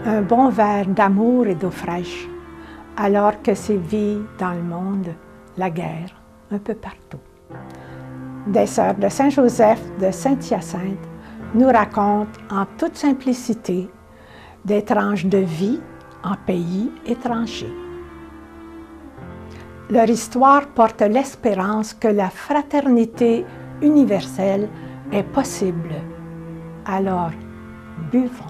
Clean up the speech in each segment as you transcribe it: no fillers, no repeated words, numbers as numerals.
un bon verre d'amour et d'eau fraîche, alors que sévit dans le monde la guerre un peu partout. Des sœurs de Saint-Joseph de Saint-Hyacinthe nous racontent en toute simplicité des tranches de vie en pays étrangers. Leur histoire porte l'espérance que la fraternité universelle est possible. Alors, buvons.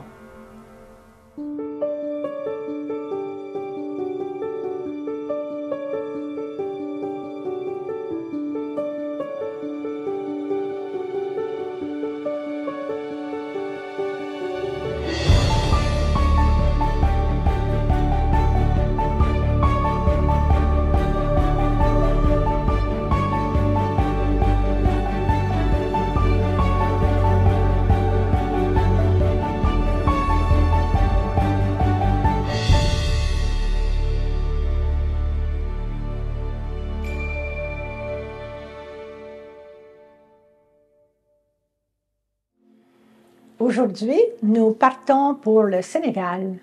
Aujourd'hui, nous partons pour le Sénégal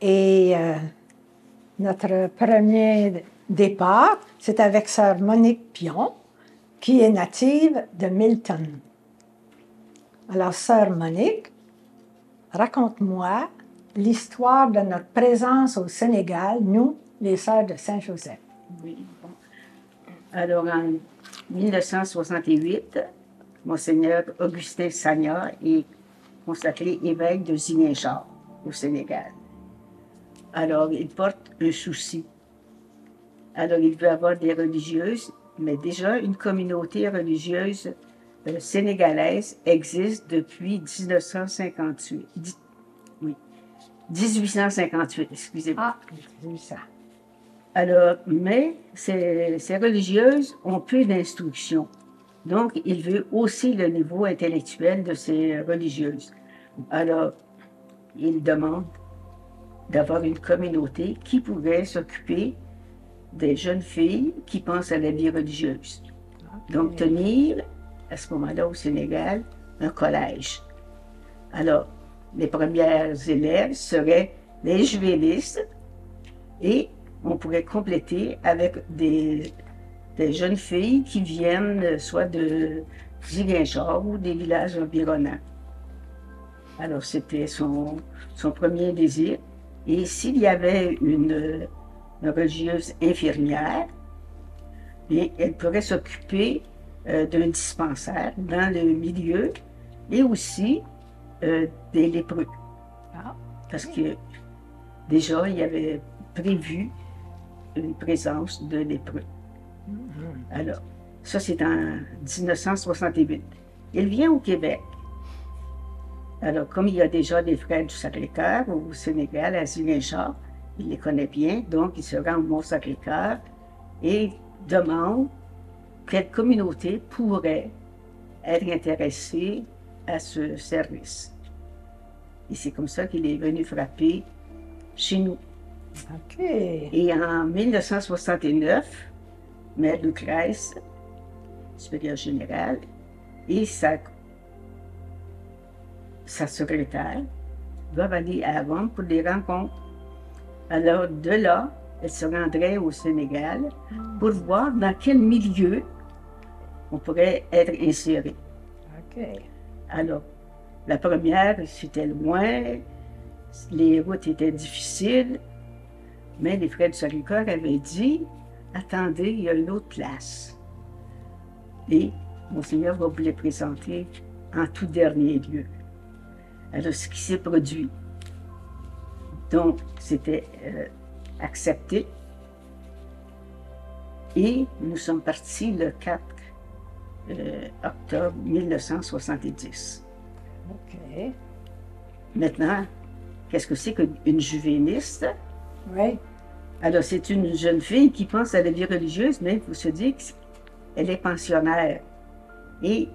et notre premier départ, c'est avec sœur Monique Pion, qui est native de Milton. Alors, sœur Monique, raconte-moi l'histoire de notre présence au Sénégal, nous, les sœurs de Saint-Joseph. Oui, bon. Alors, en 1968, Monseigneur Augustin Sagna est consacré évêque de Ziguinchor, au Sénégal. Alors, il porte un souci. Alors, il veut avoir des religieuses, mais déjà, une communauté religieuse sénégalaise existe depuis 1858, excusez-moi. Ah, 1800. Alors, mais ces religieuses ont peu d'instruction. Donc, il veut hausser le niveau intellectuel de ces religieuses. Alors, il demande d'avoir une communauté qui pourrait s'occuper des jeunes filles qui pensent à la vie religieuse. Okay. Donc, tenir, à ce moment-là, au Sénégal, un collège. Alors, les premières élèves seraient les juvénistes et on pourrait compléter avec des jeunes filles qui viennent soit de Ziguinchor ou des villages environnants. Alors, c'était son premier désir. Et s'il y avait une religieuse infirmière, et elle pourrait s'occuper d'un dispensaire dans le milieu et aussi des lépreux. Parce que déjà, il y avait prévu une présence de lépreux. Alors, ça, c'est en 1968. Il vient au Québec. Alors, comme il y a déjà des frères du Sacré-Cœur au Sénégal, à Ziguinchor, il les connaît bien, donc il se rend au Mont-Sacré-Cœur et demande quelle communauté pourrait être intéressée à ce service. Et c'est comme ça qu'il est venu frapper chez nous. OK. Et en 1969, Mère Lucrèce, supérieure générale, et sa secrétaire doivent aller à Rome pour des rencontres. Alors, de là, elle se rendrait au Sénégal pour voir dans quel milieu on pourrait être inséré. OK. Alors, la première, c'était loin, les routes étaient difficiles, mais les frères du Sacré-Cœur avaient dit « Attendez, il y a une autre place. » Et Monseigneur va vous les présenter en tout dernier lieu. Alors, ce qui s'est produit, donc, c'était accepté. Et nous sommes partis le 4 octobre 1970. OK. Maintenant, qu'est-ce que c'est qu'une juvéniste? Oui. Alors, c'est une jeune fille qui pense à la vie religieuse, mais il faut se dire qu'elle est pensionnaire. Et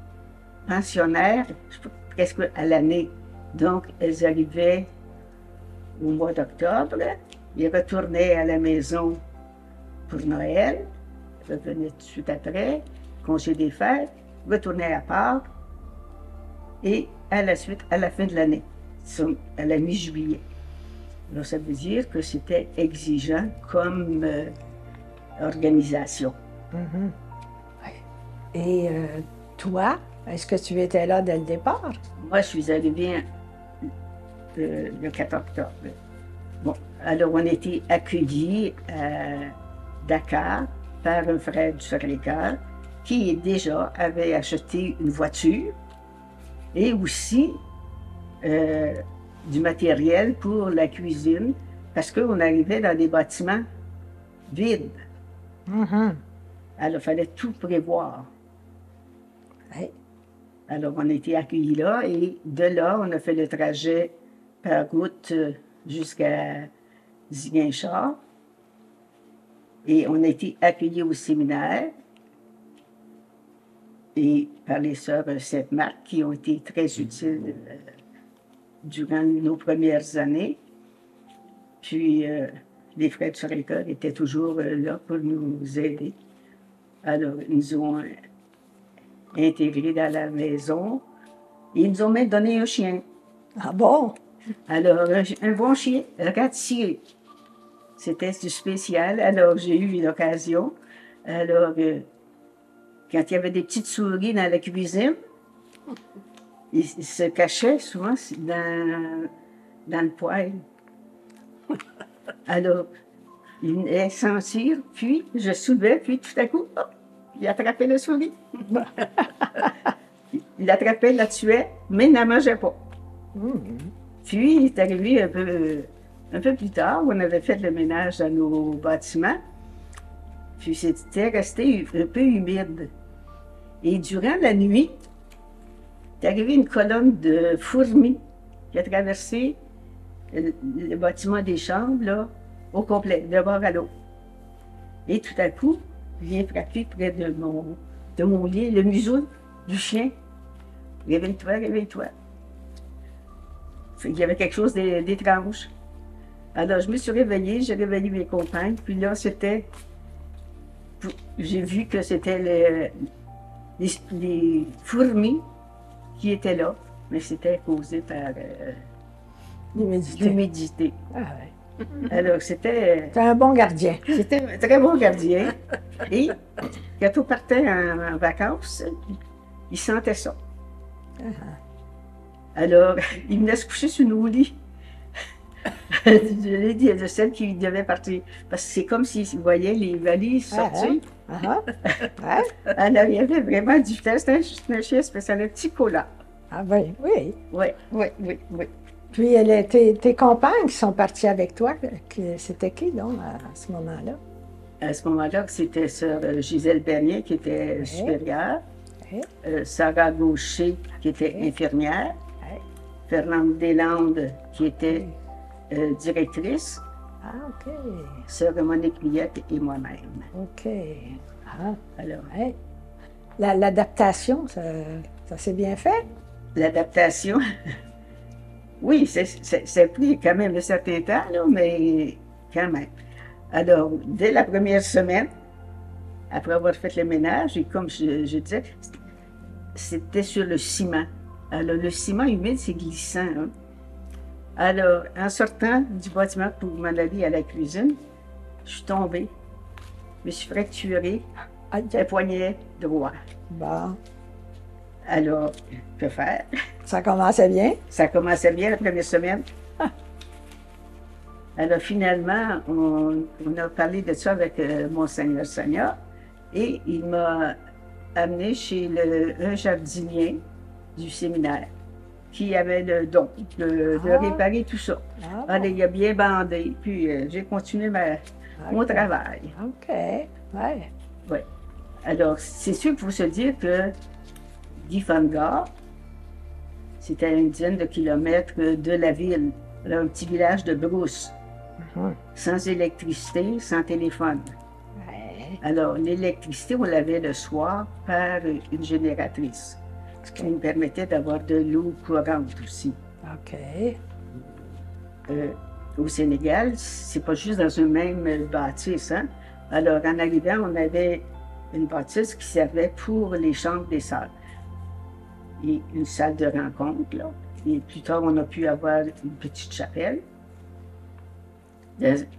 pensionnaire, presque à l'année. Donc, elles arrivaient au mois d'octobre, ils retournaient à la maison pour Noël, revenaient tout de suite après, congé des fêtes, retournaient à Pâques, et à la suite, à la fin de l'année. à la mi-juillet. Alors, ça veut dire que c'était exigeant comme organisation. Mhm. Ouais. Et toi, est-ce que tu étais là dès le départ? Moi, je suis arrivée le 4 octobre. Bon, alors on a été accueillis à Dakar par un frère du Sacré-Cœur qui déjà avait acheté une voiture et aussi du matériel pour la cuisine parce qu'on arrivait dans des bâtiments vides. Mhm. Alors, il fallait tout prévoir. Ouais. Alors, on a été accueillis là et de là, on a fait le trajet par route jusqu'à Ziguinchor. Et on a été accueillis au séminaire et par les sœurs Sainte-Marthe qui ont été très utiles durant nos premières années. Puis, les frères du Sacré-Cœur étaient toujours là pour nous aider. Alors, ils nous ont intégrés dans la maison et ils nous ont même donné un chien. Ah bon? Alors, un bon chien, raticé. C'était du spécial. Alors, j'ai eu l'occasion. Alors, quand il y avait des petites souris dans la cuisine, ils se cachaient souvent dans le poêle. Alors, il venait sentir, puis je soulevais, puis tout à coup, hop, il attrapait la souris. Il l'attrapait, la tuait, mais il ne la mangeait pas. Puis, il est arrivé un peu plus tard, on avait fait le ménage dans nos bâtiments, puis c'était resté un peu humide. Et durant la nuit, il est arrivé une colonne de fourmis qui a traversé le bâtiment des chambres, là, au complet, de bord à l'autre. Et tout à coup, il vient frapper près de mon lit, le museau du chien. Réveille-toi, réveille-toi. Il y avait quelque chose d'étrange. Alors, je me suis réveillée, j'ai réveillé mes compagnes, puis là, j'ai vu que c'était les fourmis qui étaient là, mais c'était causé par l'humidité. Ah ouais. Alors, c'était un bon gardien. C'était un très bon gardien. Et quand on partait en vacances, il sentait ça. Alors, il venait se coucher sur nos lits. Je l'ai dit de celle qui devait partir. Parce que c'est comme s'il voyait les valises sortir. Alors, il y avait vraiment du temps. C'était un chien spécial, un petit cola. Ah oui, oui. Oui. Puis, tes compagnes qui sont parties avec toi, c'était qui, donc, à ce moment-là? À ce moment-là, c'était sœur Gisèle Bernier, qui était supérieure, Sarah Gaucher, qui était infirmière, Fernande Deslandes, qui était directrice, sœur Monique Millette et moi-même. OK. Ah. Alors, l'adaptation, ça s'est bien fait? L'adaptation, oui, ça a pris quand même un certain temps, là, mais quand même. Alors, dès la première semaine, après avoir fait le ménage, et comme je disais, c'était sur le ciment. Alors, le ciment humide, c'est glissant. Hein? Alors, en sortant du bâtiment pour m'en aller à la cuisine, je suis tombée. Je me suis fracturée le poignet droit. Bon. Alors, que faire? Ça commençait bien? Ça commençait bien la première semaine. Alors, finalement, on a parlé de ça avec Monseigneur Sagna et il m'a amené chez un jardinier du séminaire qui avait le don de réparer tout ça. Alors, il a bien bandé, puis j'ai continué mon travail. OK, ouais. Alors, c'est sûr qu'il faut se dire que Diefengar, c'était à une dizaine de kilomètres de la ville, un petit village de brousse. Sans électricité, sans téléphone. Alors, l'électricité, on l'avait le soir par une génératrice, ce qui nous permettait d'avoir de l'eau courante aussi. OK. Au Sénégal, c'est pas juste dans un même bâtisse. Hein? Alors, en arrivant, on avait une bâtisse qui servait pour les chambres des sœurs. Et une salle de rencontre, là. Et plus tard, on a pu avoir une petite chapelle.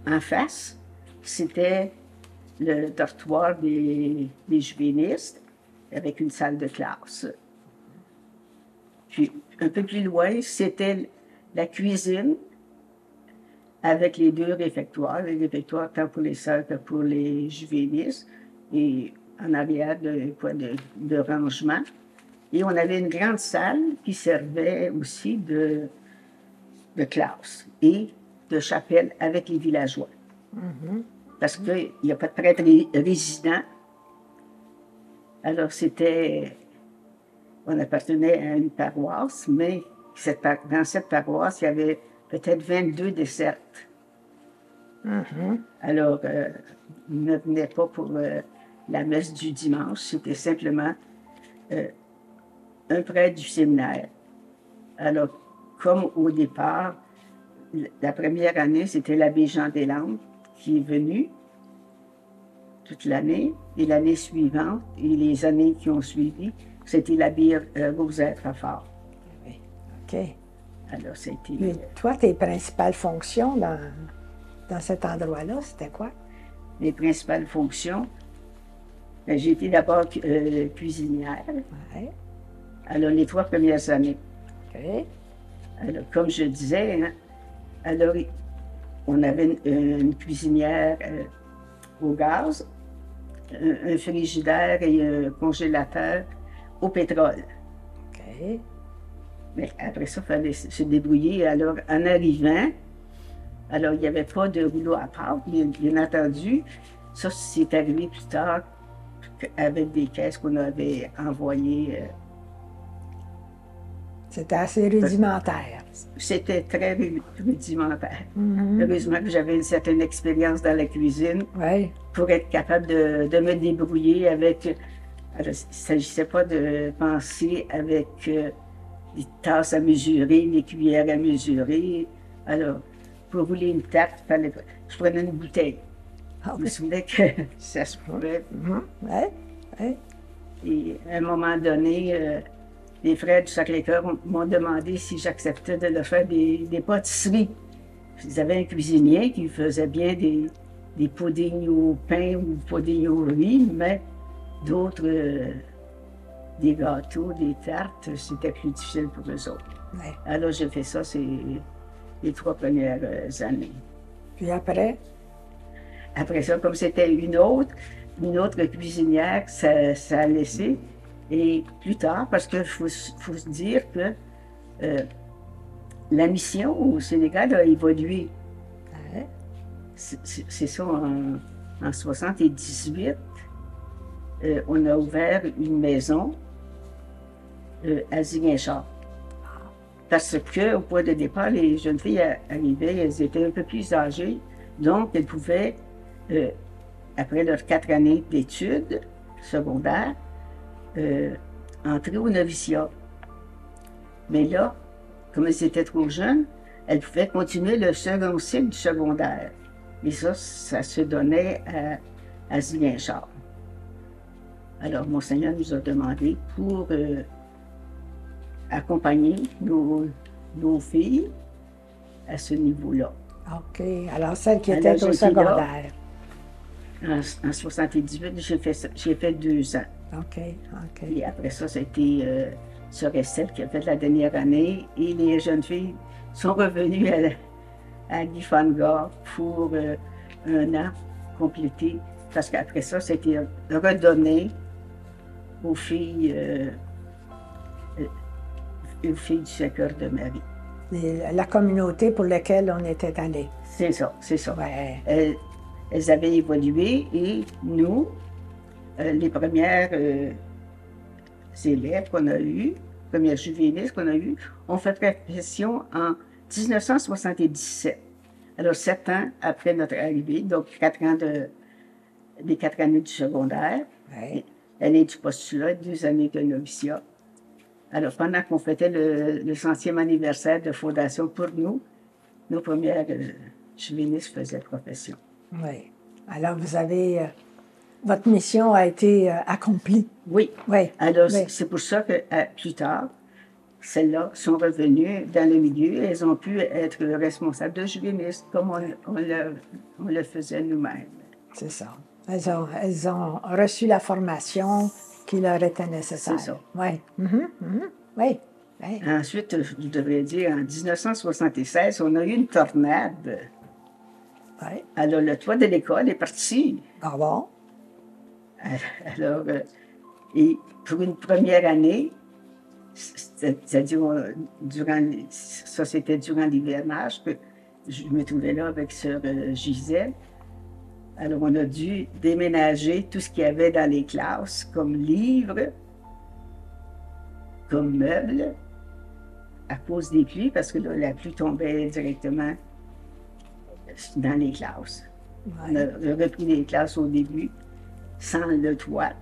En face, c'était le dortoir des juvénistes avec une salle de classe. Puis, un peu plus loin, c'était la cuisine avec les deux réfectoires, les réfectoires tant pour les sœurs que pour les juvénistes, et en arrière de rangement. Et on avait une grande salle qui servait aussi de classe et de chapelle avec les villageois. Parce qu'il n'y a pas de prêtre résident. Alors on appartenait à une paroisse, mais dans cette paroisse, il y avait peut-être 22 dessertes. Alors, ils ne venaient pas pour la messe du dimanche, c'était simplement un prêtre du séminaire. Alors, comme au départ, la première année, c'était l'abbé Jean Deslandes qui est venu toute l'année, et l'année suivante, et les années qui ont suivi, c'était l'abbé Rosaire Fafard. Oui. OK. Alors, c'était... Puis, toi, tes principales fonctions dans cet endroit-là, c'était quoi? Les principales fonctions, ben, j'ai été d'abord cuisinière. Oui. Alors, les 3 premières années. OK. Alors, comme je disais, hein, alors, on avait une cuisinière au gaz, un frigidaire et un congélateur au pétrole. OK. Mais après ça, il fallait se débrouiller. Alors, en arrivant, alors, il n'y avait pas de rouleau à pâte, bien entendu. Ça, c'est arrivé plus tard avec des caisses qu'on avait envoyées. C'était assez rudimentaire. C'était très rudimentaire. Heureusement que j'avais une certaine expérience dans la cuisine Oui. pour être capable de me débrouiller avec... Alors, il ne s'agissait pas de penser avec des tasses à mesurer, des cuillères à mesurer. Alors, pour rouler une tarte, je prenais une bouteille. Je me souvenais que ça se pouvait. Oui. Oui. Et à un moment donné, les frères du Sacré-Cœur m'ont demandé si j'acceptais de leur faire des pâtisseries. Ils avaient un cuisinier qui faisait bien des puddings au pain ou puddings au riz, mais d'autres, des gâteaux, des tartes, c'était plus difficile pour eux autres. Oui. Alors j'ai fait ça, c'est les 3 premières années. Puis après? Après ça, comme c'était une autre cuisinière, ça a laissé. Et plus tard, parce qu'il faut se dire que la mission au Sénégal a évolué. Oui. C'est ça, en 1978, on a ouvert une maison à Ziguinchor. Parce qu'au point de départ, les jeunes filles arrivaient, elles étaient un peu plus âgées, donc elles pouvaient, après leurs 4 années d'études secondaires, entrer au noviciat. Mais là, comme elles étaient trop jeunes, elles pouvaient continuer le second cycle du secondaire. Et ça se donnait à Ziguinchor. Alors, Monseigneur nous a demandé pour accompagner nos filles à ce niveau-là. OK. Alors, celle qui était au secondaire. En 1978, j'ai fait 2 ans. OK. OK. Et après ça, c'était Sœur Estelle qui a fait la dernière année. Et les jeunes filles sont revenues à Gifanga pour 1 an complété. Parce qu'après ça, c'était redonné aux filles du Sacre-Cœur de Marie. La communauté pour laquelle on était allé. C'est ça, c'est ça. Ouais. Elles avaient évolué et nous, les premières élèves qu'on a eues, premières juvénistes qu'on a eues, ont fait profession en 1977. Alors, 7 ans après notre arrivée, donc 4 ans les 4 années du secondaire, Ouais. l'année du postulat, 2 années de noviciat. Alors, pendant qu'on fêtait le 100e anniversaire de fondation pour nous, nos premières juvénistes faisaient profession. Oui. Alors, vous avez... votre mission a été accomplie. Oui. Oui. Alors, Oui. c'est pour ça que plus tard, celles-là sont revenues dans le milieu et elles ont pu être responsables de juvénistes comme on le faisait nous-mêmes. C'est ça. Elles ont reçu la formation qui leur était nécessaire. C'est ça. Oui. Oui. Oui. Ensuite, je devrais dire, en 1976, on a eu une tornade. Oui. Alors, le toit de l'école est parti. Ah bon? Alors, et pour une première année, c'est-à-dire, ça c'était durant l'hivernage, que je me trouvais là avec sœur Gisèle. Alors, on a dû déménager tout ce qu'il y avait dans les classes, comme livres, comme meubles, à cause des pluies, parce que là, la pluie tombait directement dans les classes. Ouais. On a repris les classes au début, sans le toit.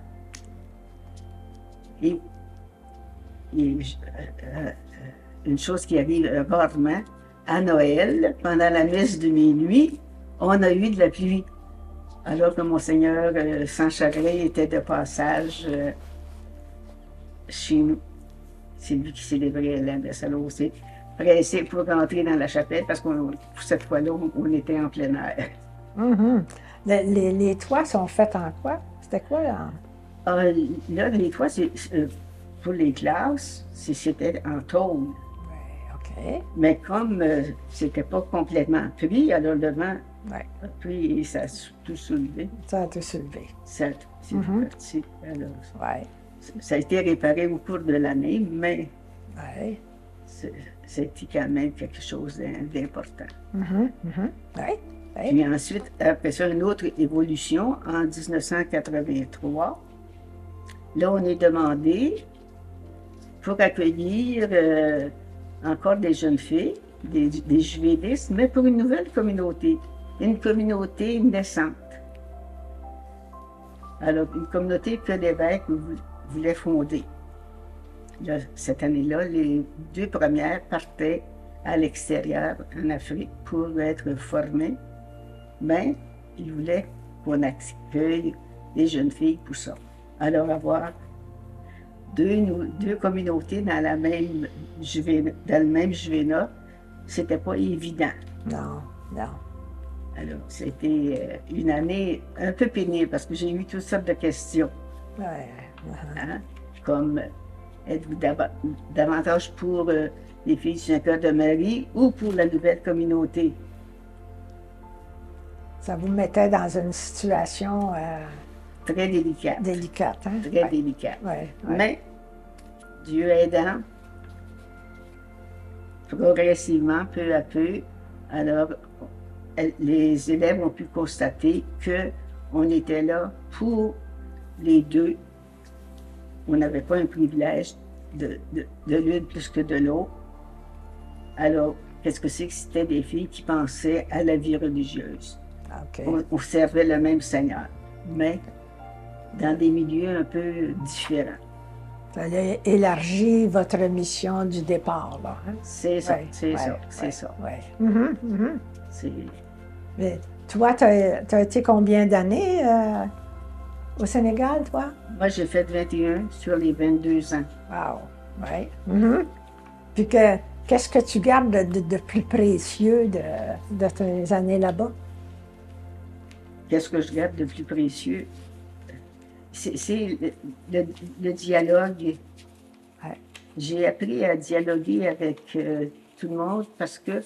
Et une chose qui arrive rarement, à Noël, pendant la messe de minuit, on a eu de la pluie. Alors que Monseigneur sans chagrin était de passage chez nous. C'est lui qui célébrait la messe. Alors on s'est pressé pour rentrer dans la chapelle parce que cette fois-là, on était en plein air. Mm-hmm. Les toits sont faits en quoi? C'était quoi? Là, les toits, pour les classes, c'était en tôle. Oui, OK. Mais comme c'était pas complètement pris, alors le vent a pris et ça a tout soulevé. Ça a tout soulevé. C'est parti. Alors, Oui. ça a été réparé au cours de l'année, mais Oui. c'était quand même quelque chose d'important. Oui. Puis ensuite, après ça, une autre évolution en 1983. Là, on est demandé pour accueillir encore des jeunes filles, des juvénistes, mais pour une nouvelle communauté, une communauté naissante. Alors, une communauté que l'évêque voulait fonder. Là, cette année-là, les 2 premières partaient à l'extérieur, en Afrique, pour être formées. Mais il voulait qu'on accueille des jeunes filles pour ça. Alors, avoir deux communautés dans le même juvénat, c'était pas évident. Non. Alors, c'était une année un peu pénible parce que j'ai eu toutes sortes de questions. Oui. Hein? Comme, êtes-vous davantage pour les filles du Saint-Cœur de Marie ou pour la nouvelle communauté? Ça vous mettait dans une situation très délicate. Délicate, hein? Très délicate. Ouais. Mais, Dieu aidant, progressivement, peu à peu, alors, les élèves ont pu constater qu'on était là pour les deux. On n'avait pas un privilège de l'une plus que de l'autre. Alors, qu'est-ce que c'est que c'était des filles qui pensaient à la vie religieuse? Okay. On servait le même Seigneur, mais dans des milieux un peu différents. Ça a élargi votre mission du départ, là. Hein? C'est ça, c'est ça. Mais toi, tu as été combien d'années au Sénégal, toi? Moi, j'ai fait 21 sur les 22 ans. Wow, oui. Puis qu'est-ce que tu gardes de plus précieux de tes années là-bas? Qu'est-ce que je garde de plus précieux? C'est le dialogue. Ouais. J'ai appris à dialoguer avec tout le monde parce que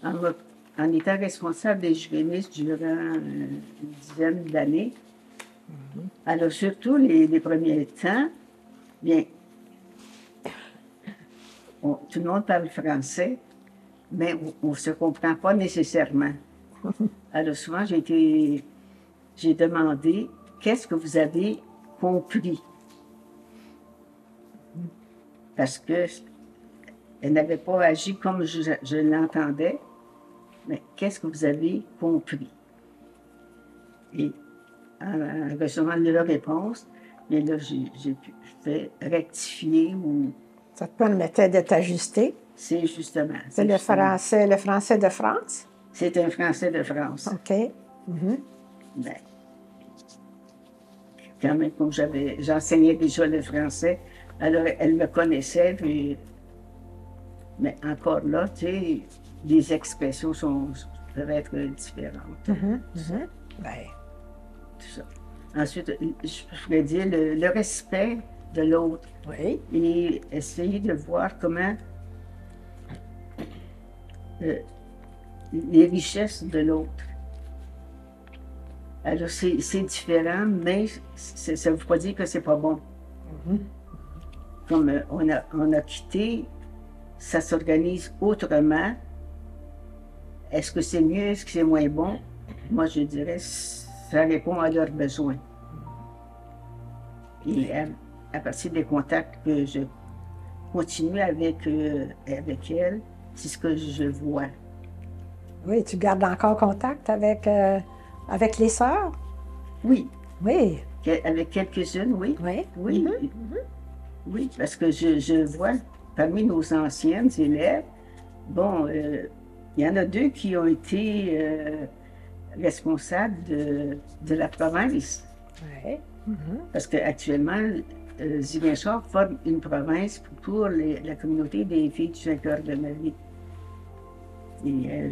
en étant responsable des juvénistes durant une dizaine d'années, alors surtout les premiers temps, bien, tout le monde parle français, mais on ne se comprend pas nécessairement. Alors souvent, j'ai demandé, qu'est-ce que vous avez compris? Parce qu'elle n'avait pas agi comme je l'entendais, mais qu'est-ce que vous avez compris? Et en recevant leur réponse, bien là, je vais rectifier ou... Ça te permettait de t'ajuster? C'est justement. C'est le français de France? C'est un français de France. OK. Ben, quand même, comme j'enseignais déjà le français, alors elle me connaissait, puis Mais encore là, tu sais, les expressions peuvent être différentes. Ben, Tout ça. Ensuite, je pourrais dire le respect de l'autre oui. et essayer de voir comment les richesses de l'autre. Alors, c'est différent, mais ça ne veut pas dire que c'est pas bon. Comme on a quitté, ça s'organise autrement. Est-ce que c'est mieux, est-ce que c'est moins bon? Moi, je dirais, ça répond à leurs besoins. Et à partir des contacts que je continue avec elle, c'est ce que je vois. Oui, tu gardes encore contact avec les sœurs? Oui, Oui. avec quelques-unes, oui. Oui. Oui, oui, parce que je vois parmi nos anciennes élèves, bon, il y en a deux qui ont été responsables de la province. Oui. Parce qu'actuellement, Ziguinchor forme une province pour la communauté des filles du 5 heures de Marie. Et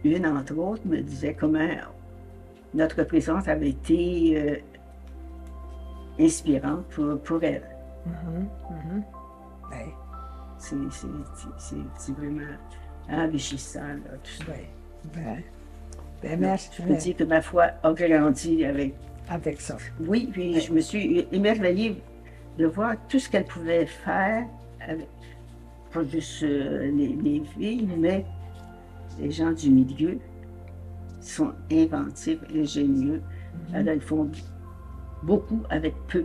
une, entre autres, me disait comment notre présence avait été inspirante pour elle. Oui. C'est vraiment enrichissant, là, tout ça. Oui. Ben, merci. Je peux dire que ma foi a grandi avec ça. Oui, puis je me suis émerveillée de voir tout ce qu'elle pouvait faire, pas juste les filles, mais les gens du milieu sont inventifs, ingénieux. Alors, ils font beaucoup avec peu,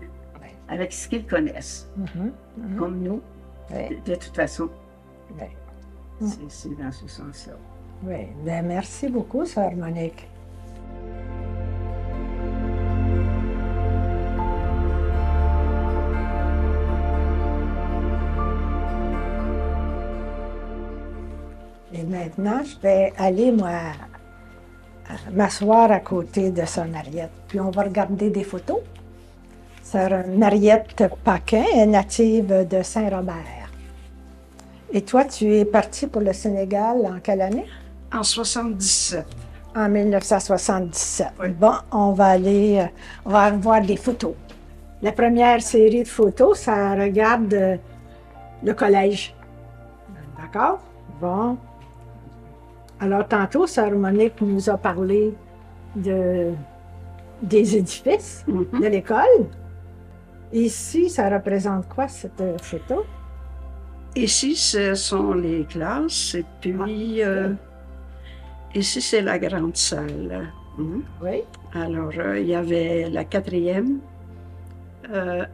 avec ce qu'ils connaissent. Comme nous, de toute façon, c'est dans ce sens-là. Oui, bien, merci beaucoup, Sœur Monique. Et maintenant, je vais aller, moi, m'asseoir à côté de Sœur Mariette. Puis on va regarder des photos. Sœur Mariette Paquin est native de Saint-Robert. Et toi, tu es partie pour le Sénégal en quelle année? En 77. En 1977. Oui. Bon, on va voir des photos. La première série de photos, ça regarde le collège. D'accord? Bon. Alors, tantôt, Sœur Monique nous a parlé des édifices de l'école. Ici, ça représente quoi, cette photo? Ici, ce sont les classes, et puis ici, c'est la grande salle. Oui. Alors, il y avait la quatrième, il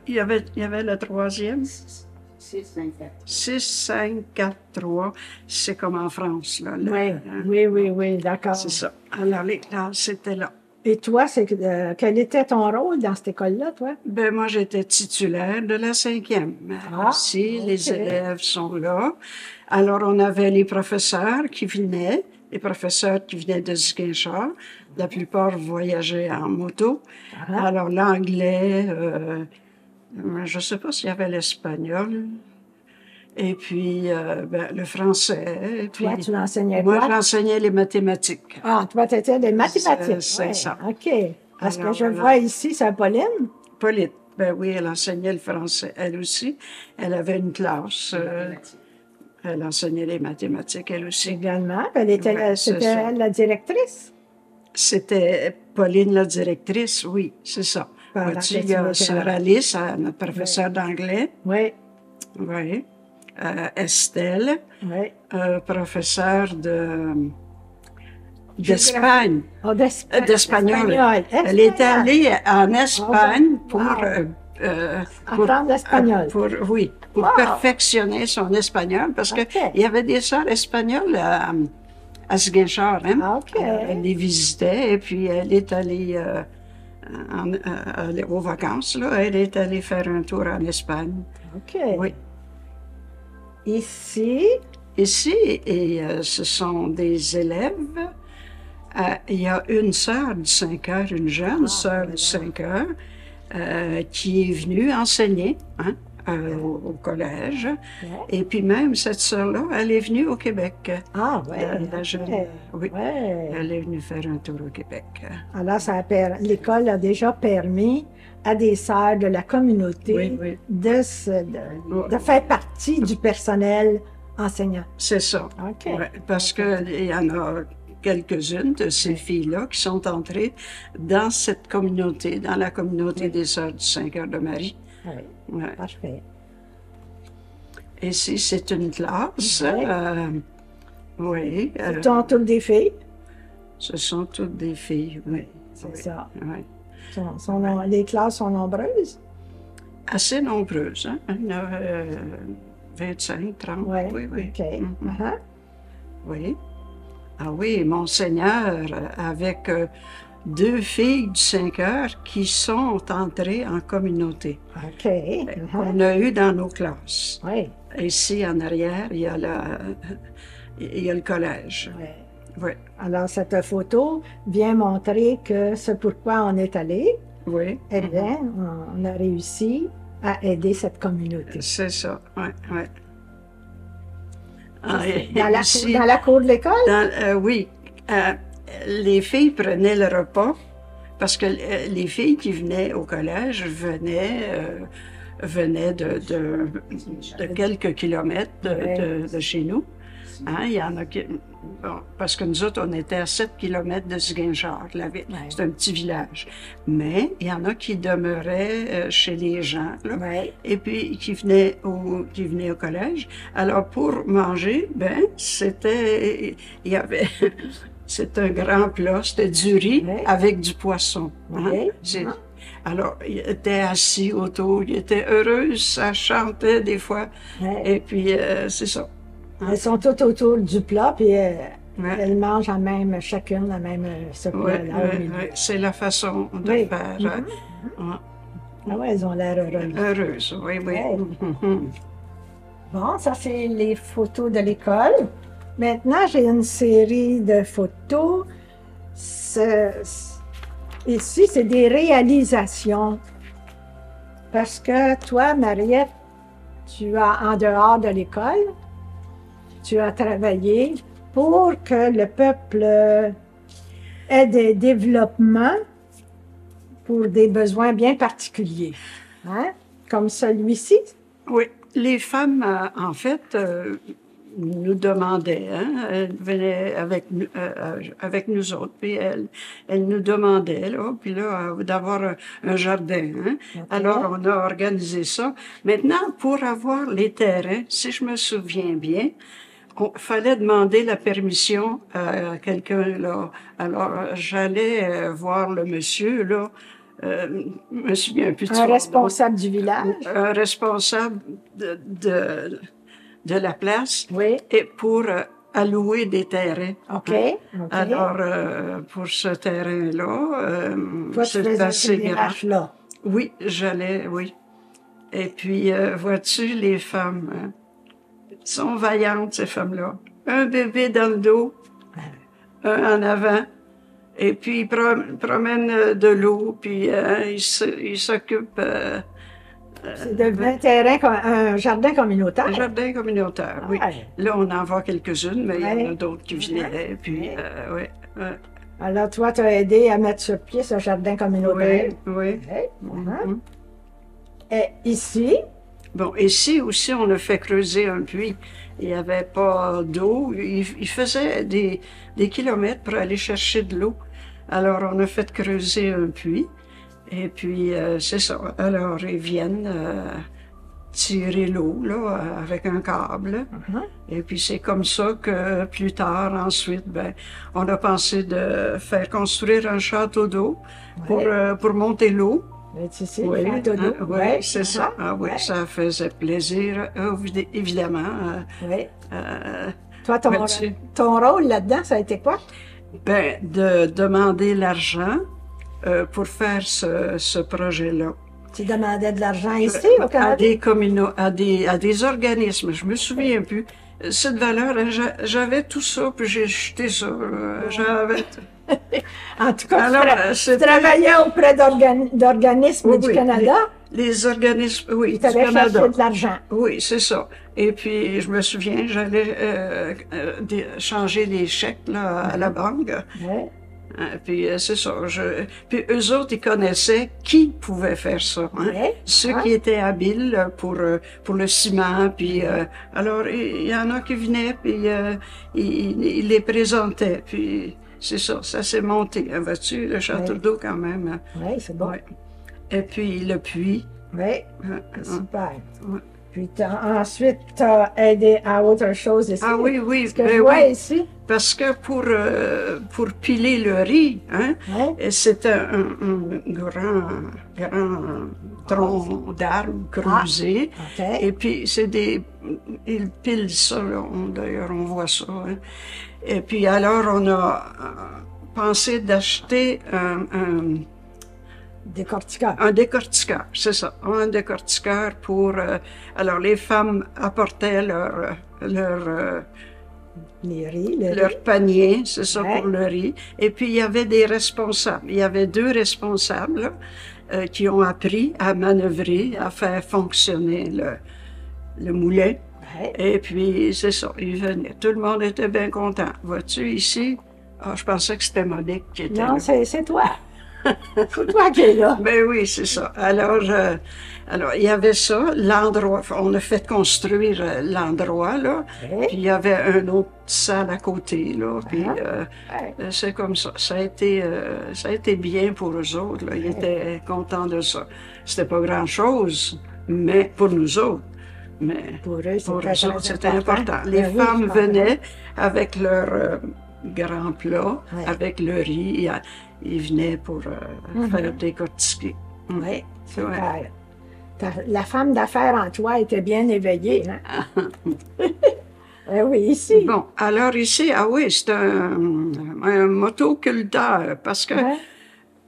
y avait la troisième. 6, 5, 4. 6, 5, 4, 3, c'est comme en France. Là, Oui, d'accord. C'est ça. Alors, les classes, c'était là. Et toi, quel était ton rôle dans cette école-là, toi? Ben, moi, j'étais titulaire de la 5e. Ici, les élèves sont là. Alors, on avait les professeurs qui venaient de Ziguinchor. La plupart voyageaient en moto. Alors, l'anglais, je ne sais pas s'il y avait l'espagnol. Et puis, le français. Toi, tu l'enseignais moi, quoi? j'enseignais les mathématiques. Ah, toi, tu étais des mathématiques. C'est ça. OK. Parce Alors, que je vois ici, c'est Pauline. Pauline, ben oui, elle enseignait le français, elle aussi. Elle avait une classe. Elle enseignait les mathématiques, elle aussi. Également. C'était elle la directrice? C'était Pauline la directrice, oui, c'est ça. Vois-tu, il y a Sœur Alice, notre professeure d'anglais. Oui. Oui. Estelle, professeure d'Espagne. Oh, d'espagnol. Elle était allée en Espagne pour apprendre l'espagnol. Pour perfectionner son espagnol, parce qu'il y avait des sœurs espagnoles à Ziguinchor. Hein? Elle les visitait, et puis elle est allée aux vacances. Là, elle est allée faire un tour en Espagne. OK. Oui. Ici, ce sont des élèves. Il y a une sœur du 5 heures, une jeune sœur du 5 heures, qui est venue enseigner au collège. Ouais. Et puis même, cette sœur-là, elle est venue au Québec. Ah, oui. La jeune, oui. Ouais. Elle est venue faire un tour au Québec. Alors, l'école a déjà permis à des sœurs de la communauté Oui, oui. de faire partie du personnel enseignant. C'est ça. OK. Ouais, parce qu'il y en a quelques-unes de ces filles-là qui sont entrées dans cette communauté, dans la communauté des Sœurs du Saint-Cœur de Marie. Oui, Ouais. parfait. Ici, c'est une classe. Ouais. Oui. Ce sont toutes des filles? Ce sont toutes des filles, oui. C'est Oui, ça. oui. Les classes sont nombreuses? Assez nombreuses, hein? Il y en a 25, 30. Ouais. Oui, oui. OK. Mhm. Uh-huh. Oui. Ah oui, Monseigneur, avec 2 filles du Saint-Cœur qui sont entrées en communauté, OK. Uh-huh. qu'on a eu dans nos classes. Oui. Ici, en arrière, il y a le collège. Ouais. Oui, Alors, cette photo vient montrer que ce pourquoi on est allé, oui. eh bien, on a réussi à aider cette communauté. C'est ça, oui, oui. Ah, et ici, Dans la cour de l'école? oui, les filles prenaient le repas parce que les filles qui venaient au collège venaient de quelques kilomètres de chez nous. Hein, il y en a qui... Bon, parce que nous autres, on était à 7 kilomètres de Ziguinchor, la ville. Ouais. C'est un petit village. Mais il y en a qui demeuraient chez les gens, là, Oui. et puis qui venaient au collège. Alors, pour manger, ben, il y avait... C'est un grand plat, c'était du riz Oui. avec du poisson. Hein? Oui. Alors, ils étaient assis autour, ils étaient heureux, ça chantait des fois. Oui. Et puis, c'est ça. Elles sont toutes autour du plat, puis Ouais. elles mangent chacune la même ce Oui, plat-là au milieu. c'est la façon de Oui. faire. Mhm. Ouais. Ah oui, elles ont l'air heureuses. Heureuse, oui, oui. Ouais. Mhm. Bon, ça, c'est les photos de l'école. Maintenant, j'ai une série de photos. Ici, c'est des réalisations. Parce que toi, Mariette, tu as, en dehors de l'école, tu as travaillé pour que le peuple ait des développements pour des besoins bien particuliers, hein? Comme celui-ci. Oui, les femmes, en fait, nous demandaient, hein, elles venaient avec nous autres, puis elles nous demandaient, là, puis là, d'avoir un jardin. Hein. Ok. Alors, on a organisé ça. Maintenant, pour avoir les terrains, si je me souviens bien, fallait demander la permission à quelqu'un, là. Alors, j'allais voir le monsieur, là, je me souviens plus de son Un nom. responsable du village. Un responsable de la place, Oui. et pour allouer des terrains. OK. Hein. OK. Alors, pour ce terrain-là, toi, tu c'est faisais assez ces grand. démarches-là. Oui, j'allais, oui. Et puis, vois-tu, les femmes sont vaillantes, ces femmes-là. Un bébé dans le dos, un en avant, et puis ils promènent de l'eau, puis ils s'occupent... C'est devenu un jardin communautaire. un jardin communautaire, oui. Ouais. Là, on en voit quelques-unes, mais il y en a Ouais. d'autres qui venaient, puis... oui, Alors, toi, tu as aidé à mettre sur pied ce jardin communautaire. oui, oui. Oui. Mhm. Mhm. Et ici, Bon, ici aussi, on a fait creuser un puits. Il n'y avait pas d'eau. Il faisait des kilomètres pour aller chercher de l'eau. Alors, on a fait creuser un puits. Et puis, c'est ça. Alors, ils viennent tirer l'eau, là, avec un câble. Et puis, c'est comme ça que plus tard, ensuite, ben, on a pensé de faire construire un château d'eau pour monter l'eau. mais tu sais, Oui, château d'eau. oui, Ouais. c'est ça. Ah oui, Ouais. ça faisait plaisir, évidemment. Oui. Euh, Toi, Vois-tu? ton rôle là-dedans, ça a été quoi? ben, de demander l'argent pour faire ce projet-là. Tu demandais de l'argent ici, au À Canada? à des organismes, je me souviens plus. Cette valeur, j'avais tout ça, puis j'ai jeté ça. J'avais... En tout cas, Alors, tu c'était- travaillais auprès d'organismes Oui, du oui. Canada. Les organismes, oui, Ils du t'avaient Canada. cherché de l'argent. Oui, c'est ça. Et puis, je me souviens, j'allais changer les chèques là, à la banque. Ouais. Puis, c'est ça. Puis, eux autres, ils connaissaient qui pouvait faire ça. Hein? Ouais. Ceux Ah. qui étaient habiles pour le ciment. Puis, alors, il y en a qui venaient, puis ils les présentaient. Puis, c'est ça, ça s'est monté. Hein, vois-tu, le château Ouais. d'eau quand même. Hein? Oui, c'est bon. Ouais. Et puis, le puits. Oui, Hein, super. Ouais. Puis ensuite, tu as aidé à autre chose ici. Ah oui, oui, Ce que ben je vois oui. ici. Parce que pour piler le riz, hein, Ouais. c'était un grand tronc d'arbre creusé. OK. Et puis, ils pilent ça, là. D'ailleurs, on voit ça. Hein. Et puis, alors, on a pensé d'acheter Décortiqueur. un décortiqueur, c'est ça, un décortiqueur pour... alors, les femmes apportaient leur Les riz, le riz. leur panier, c'est ça, Ouais. pour le riz. Et puis, il y avait des responsables. Il y avait 2 responsables qui ont appris à manœuvrer, à faire fonctionner le moulin. Ouais. Et puis, c'est ça, ils venaient. Tout le monde était bien content. Vois-tu, ici? Ah, je pensais que c'était Monique qui était Non, là. c'est toi. C'est toi qui es là. Ben oui, c'est ça. Alors, il y avait ça, l'endroit. On a fait construire l'endroit, là. Ouais. Puis il y avait un autre salle à côté, là. Puis Ouais. c'est comme ça. Ça a été bien pour eux autres, là. Ils étaient contents de ça. C'était pas grand-chose, mais pour nous autres. Mais Pour eux, pour c'était eux très autres, c'était important. Ben Les oui, femmes je comprends. venaient avec leur grand plat, Ouais. avec le riz. Ils venaient pour faire décortiquer. Oui, super. Ouais. La femme d'affaires en toi était bien éveillée. Hein? Oui, ici. Bon, alors ici, ah oui, c'est un motoculteur, parce que Ouais.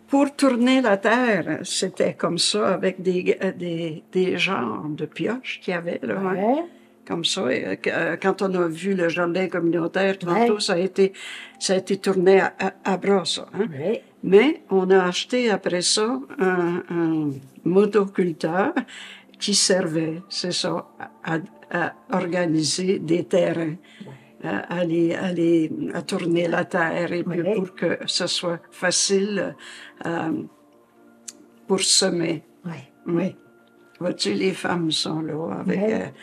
pour tourner la terre, c'était comme ça, avec des genres de pioches qu'il y avait, là, hein, Ouais. comme ça. Et, quand on a vu le jardin communautaire, tantôt, Ouais. ça a été tourné à bras, ça. Hein. Oui. Mais on a acheté après ça un motoculteur qui servait, c'est ça, à organiser des terrains, à tourner la terre, et puis Oui. pour que ce soit facile pour semer. Oui. Oui. Vois-tu, les femmes sont là avec...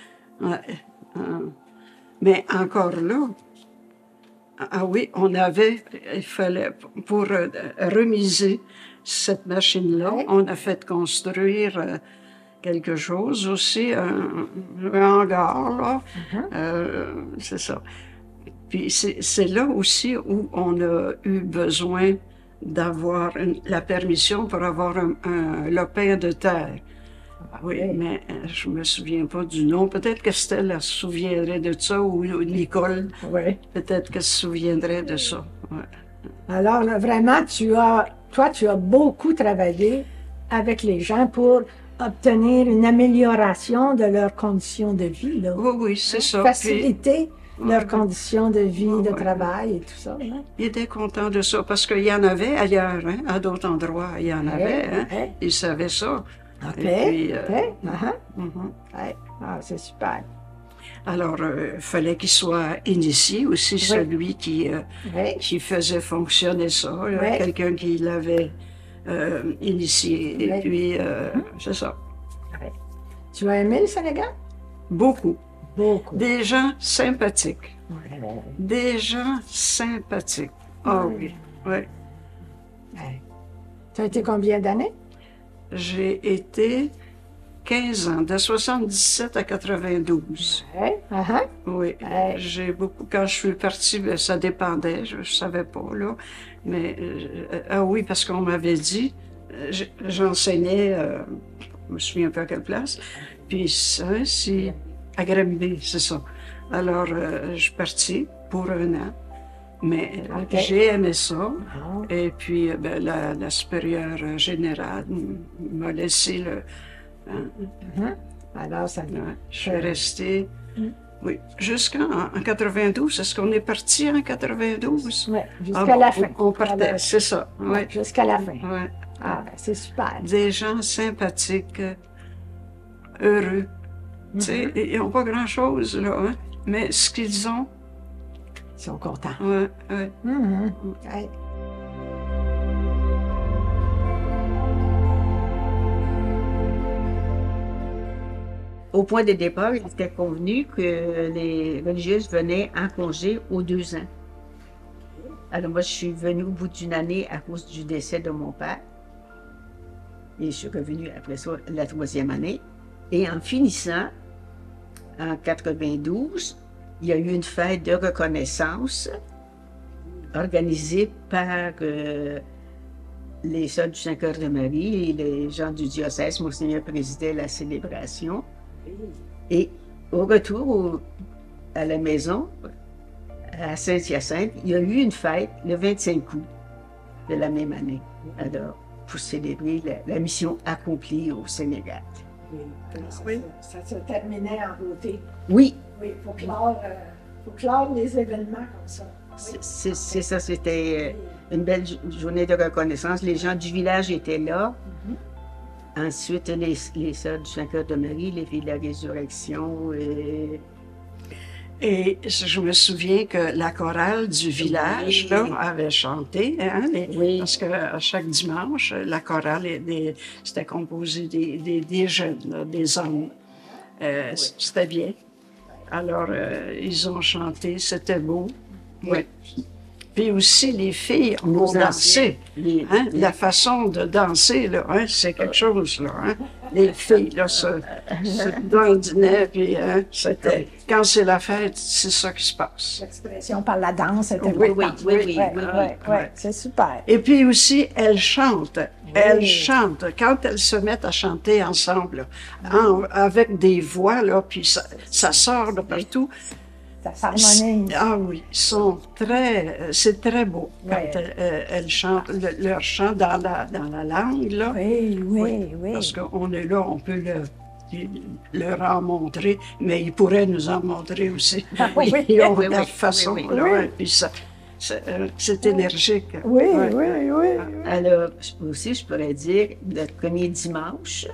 Oui. Mais encore là, ah oui, il fallait, pour remiser cette machine-là, Oui. on a fait construire quelque chose aussi, un hangar, là. C'est ça. Puis c'est là aussi où on a eu besoin d'avoir la permission pour avoir un lopin de terre. Oui, Oui. mais je me souviens pas du nom. Peut-être que Stella se souviendrait de ça, ou Nicole. Oui. Peut-être qu'elle se souviendrait de ça. Ouais. Alors, là, vraiment, tu as beaucoup travaillé avec les gens pour obtenir une amélioration de leurs conditions de vie. Là. Oui, oui, c'est ça. Faciliter leurs Ouais. conditions de vie, de Ouais. travail et tout ça. Hein? Il était content de ça parce qu'il y en avait ailleurs, hein, à d'autres endroits. Il y en avait. Hein. ouais. Il savait ça. OK. Et puis, OK. mhm. Ouais. Ah, c'est super. Alors, il fallait qu'il soit initié aussi, celui Oui. qui faisait fonctionner ça. Là, Ouais. quelqu'un qui l'avait initié. Et Ouais. puis, c'est ça. Ouais. Tu as aimé le Sénégal? Beaucoup. Beaucoup. Des gens sympathiques. Ouais. Des gens sympathiques. Ah oui, oui. Ouais. Tu as été combien d'années? J'ai été 15 ans, de 77 à 92. Ouais. Oui, Ouais. j'ai beaucoup. Quand je suis partie, ben, ça dépendait, je savais pas, là. Mais, ah oui, parce qu'on m'avait dit, j'enseignais, je me souviens pas à quelle place, puis ça, c'est à Granby, c'est ça. Alors, je suis partie pour 1 an, mais Ok. j'ai aimé ça. Ah. Et puis, ben, la supérieure générale m'a laissé le... Alors, ça. Ouais, je suis restée, oui, jusqu'en 92. Est-ce qu'on est parti en 92? Ouais, jusqu'à Ah bon, la fin. On partait, Alors, c'est ça. Oui. jusqu'à la fin. Ouais. Ah, ben, c'est super. Des gens sympathiques. heureux. Tu sais, ils n'ont pas grand-chose, là, hein, mais ce qu'ils ont, Ils sont contents. ouais, ouais. Ouais. Au point de départ, il était convenu que les religieuses venaient en congé aux 2 ans. Alors moi, je suis venue au bout d'une année à cause du décès de mon père. Et je suis revenue après ça la 3e année. Et en finissant, en 92, il y a eu une fête de reconnaissance organisée par les Sœurs du Saint-Cœur de Marie et les gens du diocèse. Monseigneur présidait la célébration. Et au retour à la maison, à Saint-Hyacinthe, il y a eu une fête le 25 août de la même année. Alors, pour célébrer la mission accomplie au Sénégal. Oui. Ça se terminait en beauté. Oui, Oui, il faut clore les événements comme ça. Oui. c'est ça, c'était une belle journée de reconnaissance. Les gens du village étaient là. Ensuite, les Sœurs du Saint-Cœur de Marie, les Filles de la Résurrection. Et je me souviens que la chorale du village là, avait chanté, hein, Oui. parce qu'à chaque dimanche, la chorale c'était composé des jeunes, là, des hommes. C'était bien. Alors, ils ont chanté, c'était beau. Oui. Puis aussi, les filles ont Nos dansé. anciens, Hein? La façon de danser, là, hein, c'est quelque chose. Là, hein? Les filles là, se dandinaient, puis hein, c'était... Quand c'est la fête, c'est ça qui se passe. L'expression par la danse était Oui, importante. oui, oui, Ouais, oui, ouais, oui. ouais, c'est super. Et puis aussi, elles chantent. Oui. Elles chantent. Quand elles se mettent à chanter ensemble, là, avec des voix, là, puis ça sort de partout. Ça s'harmonise. Ah oui, ils sont c'est très beau quand Ouais. elles chantent leur chant dans la langue, là. Oui, oui, oui. Parce qu'on est là, on peut leur en montrer, mais ils pourraient nous en montrer aussi. Oui, Ils ont oui, leur oui, façon, oui, là, oui. ouais, puis c'est énergique. Oui, Ouais. oui, oui. Alors, aussi, je pourrais dire, notre premier dimanche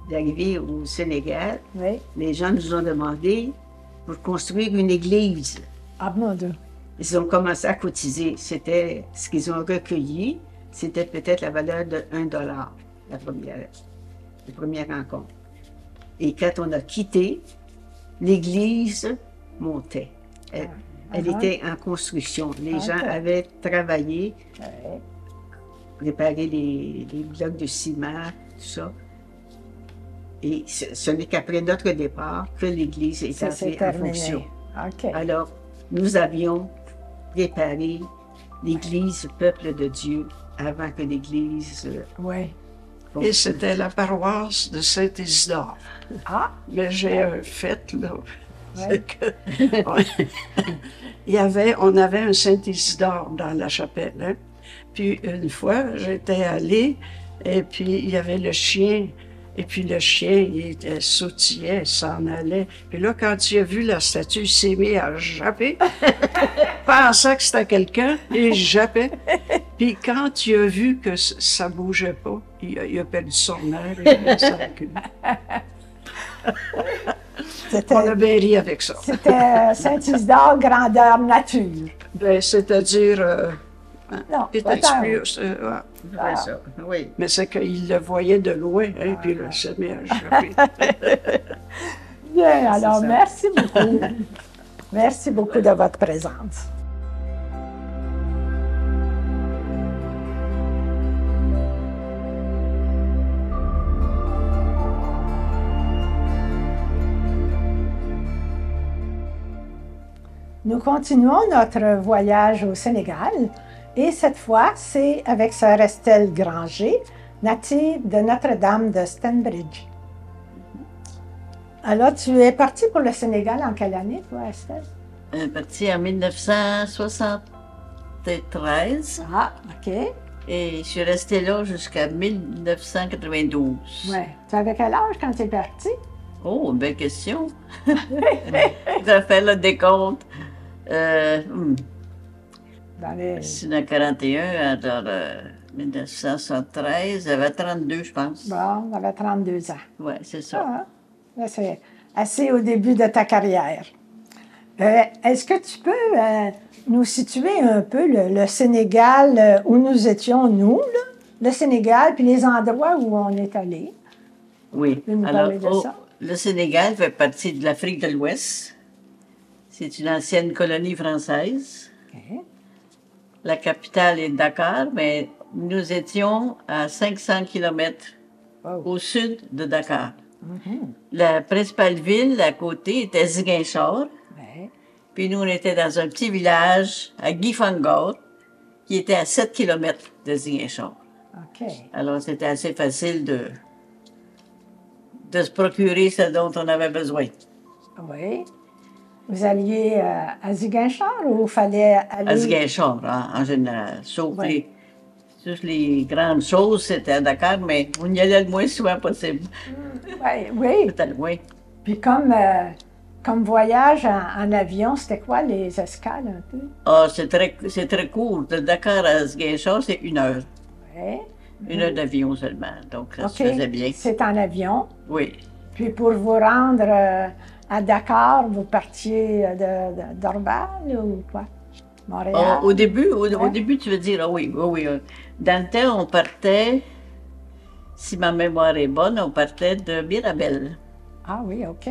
d'arrivée au Sénégal, Oui. les gens nous ont demandé pour construire une église. Ah, mon Dieu. Ils ont commencé à cotiser. C'était ce qu'ils ont recueilli. C'était peut-être la valeur de $1, la première rencontre. Et quand on a quitté, l'église montait. Elle était en construction. Les gens avaient travaillé, Ouais. préparé les blocs de ciment, tout ça. Et ce n'est qu'après notre départ que l'église est Ça s'est entrée en terminé. fonction. OK. Alors, nous avions préparé l'église peuple de Dieu avant que l'église Oui. Et c'était la paroisse de Saint-Isidore. Ah, Mais j'ai un fait, là. Ouais. C'est que, on avait un Saint-Isidore dans la chapelle. Hein? Puis une fois, j'étais allée, et puis il y avait le chien. Et puis le chien, il était sautillait, il s'en allait. Puis là, quand il a vu la statue, il s'est mis à japper. Pensait que c'était quelqu'un, et il jappait. Puis quand il a vu que ça bougeait pas, il a perdu son air et ça recule. On a bien ri avec ça. C'était Saint-Isidore, grandeur nature. Ben, c'est-à-dire, Non, peut-être pas plus, ouais. Ouais, ça, oui. Mais c'est qu'il le voyait de loin, hein, puis là, il s'est mis à japper. Bien, alors ça. merci beaucoup. Merci beaucoup de votre présence. Nous continuons notre voyage au Sénégal et cette fois, c'est avec sœur Estelle Granger, native de Notre-Dame de Stanbridge. Alors, tu es partie pour le Sénégal en quelle année, toi, Estelle? Parti en 1973 Ah, OK. et je suis restée là jusqu'à 1992. Ouais. Tu avais quel âge quand tu es partie? Oh, belle question. Je fait le décompte. Dans les... C'est dans 41, alors 1973, j'avais 32, je pense. Bon, tu avais 32 ans. Oui, c'est ça. Ah, là, c'est assez au début de ta carrière. Est-ce que tu peux nous situer un peu le Sénégal où nous étions, nous, là? Le Sénégal, puis les endroits où on est allé? Oui. Tu peux nous Alors, parler de ça? le Sénégal fait partie de l'Afrique de l'Ouest. C'est une ancienne colonie française. OK. La capitale est Dakar, mais nous étions à 500 kilomètres Wow. au sud de Dakar. Mhm. La principale ville à côté était Ziguinchor. Ouais. Puis nous, on était dans un petit village à Gifangor, qui était à 7 kilomètres de Ziguinchor. OK. Alors, c'était assez facile de se procurer ce dont on avait besoin. Oui. Vous alliez à Ziguinchor ou il fallait aller... À Ziguinchor, en général. Sauf Ouais. toutes les grandes choses, c'était à Dakar, mais on y allait le moins souvent possible. Ouais, oui. C'était loin. Puis comme voyage en avion, c'était quoi les escales un peu? Ah, c'est très court. De Dakar à Ziguinchor, c'est 1 heure. Oui. 1 heure d'avion seulement. Donc, ça OK. se faisait bien. C'est en avion. Oui. Puis pour vous rendre à Dakar, vous partiez d'Orval ou quoi? Montréal? Ah, au début, Ouais. début, tu veux dire, ah oui, oui, oui. Dans le temps, on partait, si ma mémoire est bonne, on partait de Mirabel. Ah oui, OK.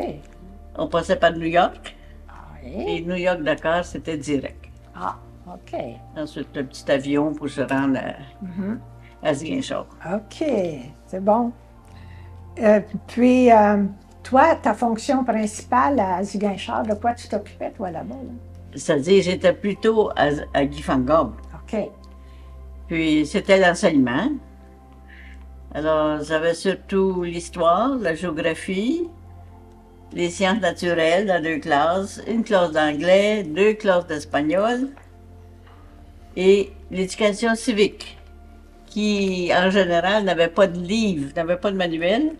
On passait par New York, Ah et oui. New York-Dakar, c'était direct. Ah, OK. Ensuite, un petit avion pour se rendre à Ziguinchor. OK, c'est bon. Puis, toi, ta fonction principale à Ziguinchor, de quoi tu t'occupais, toi, là-bas? Là? C'est-à-dire, j'étais plutôt à Gifangor. OK. Puis, c'était l'enseignement. Alors, j'avais surtout l'histoire, la géographie, les sciences naturelles dans 2 classes, une classe d'anglais, 2 classes d'espagnol et l'éducation civique, qui, en général, n'avait pas de livre, n'avait pas de manuel.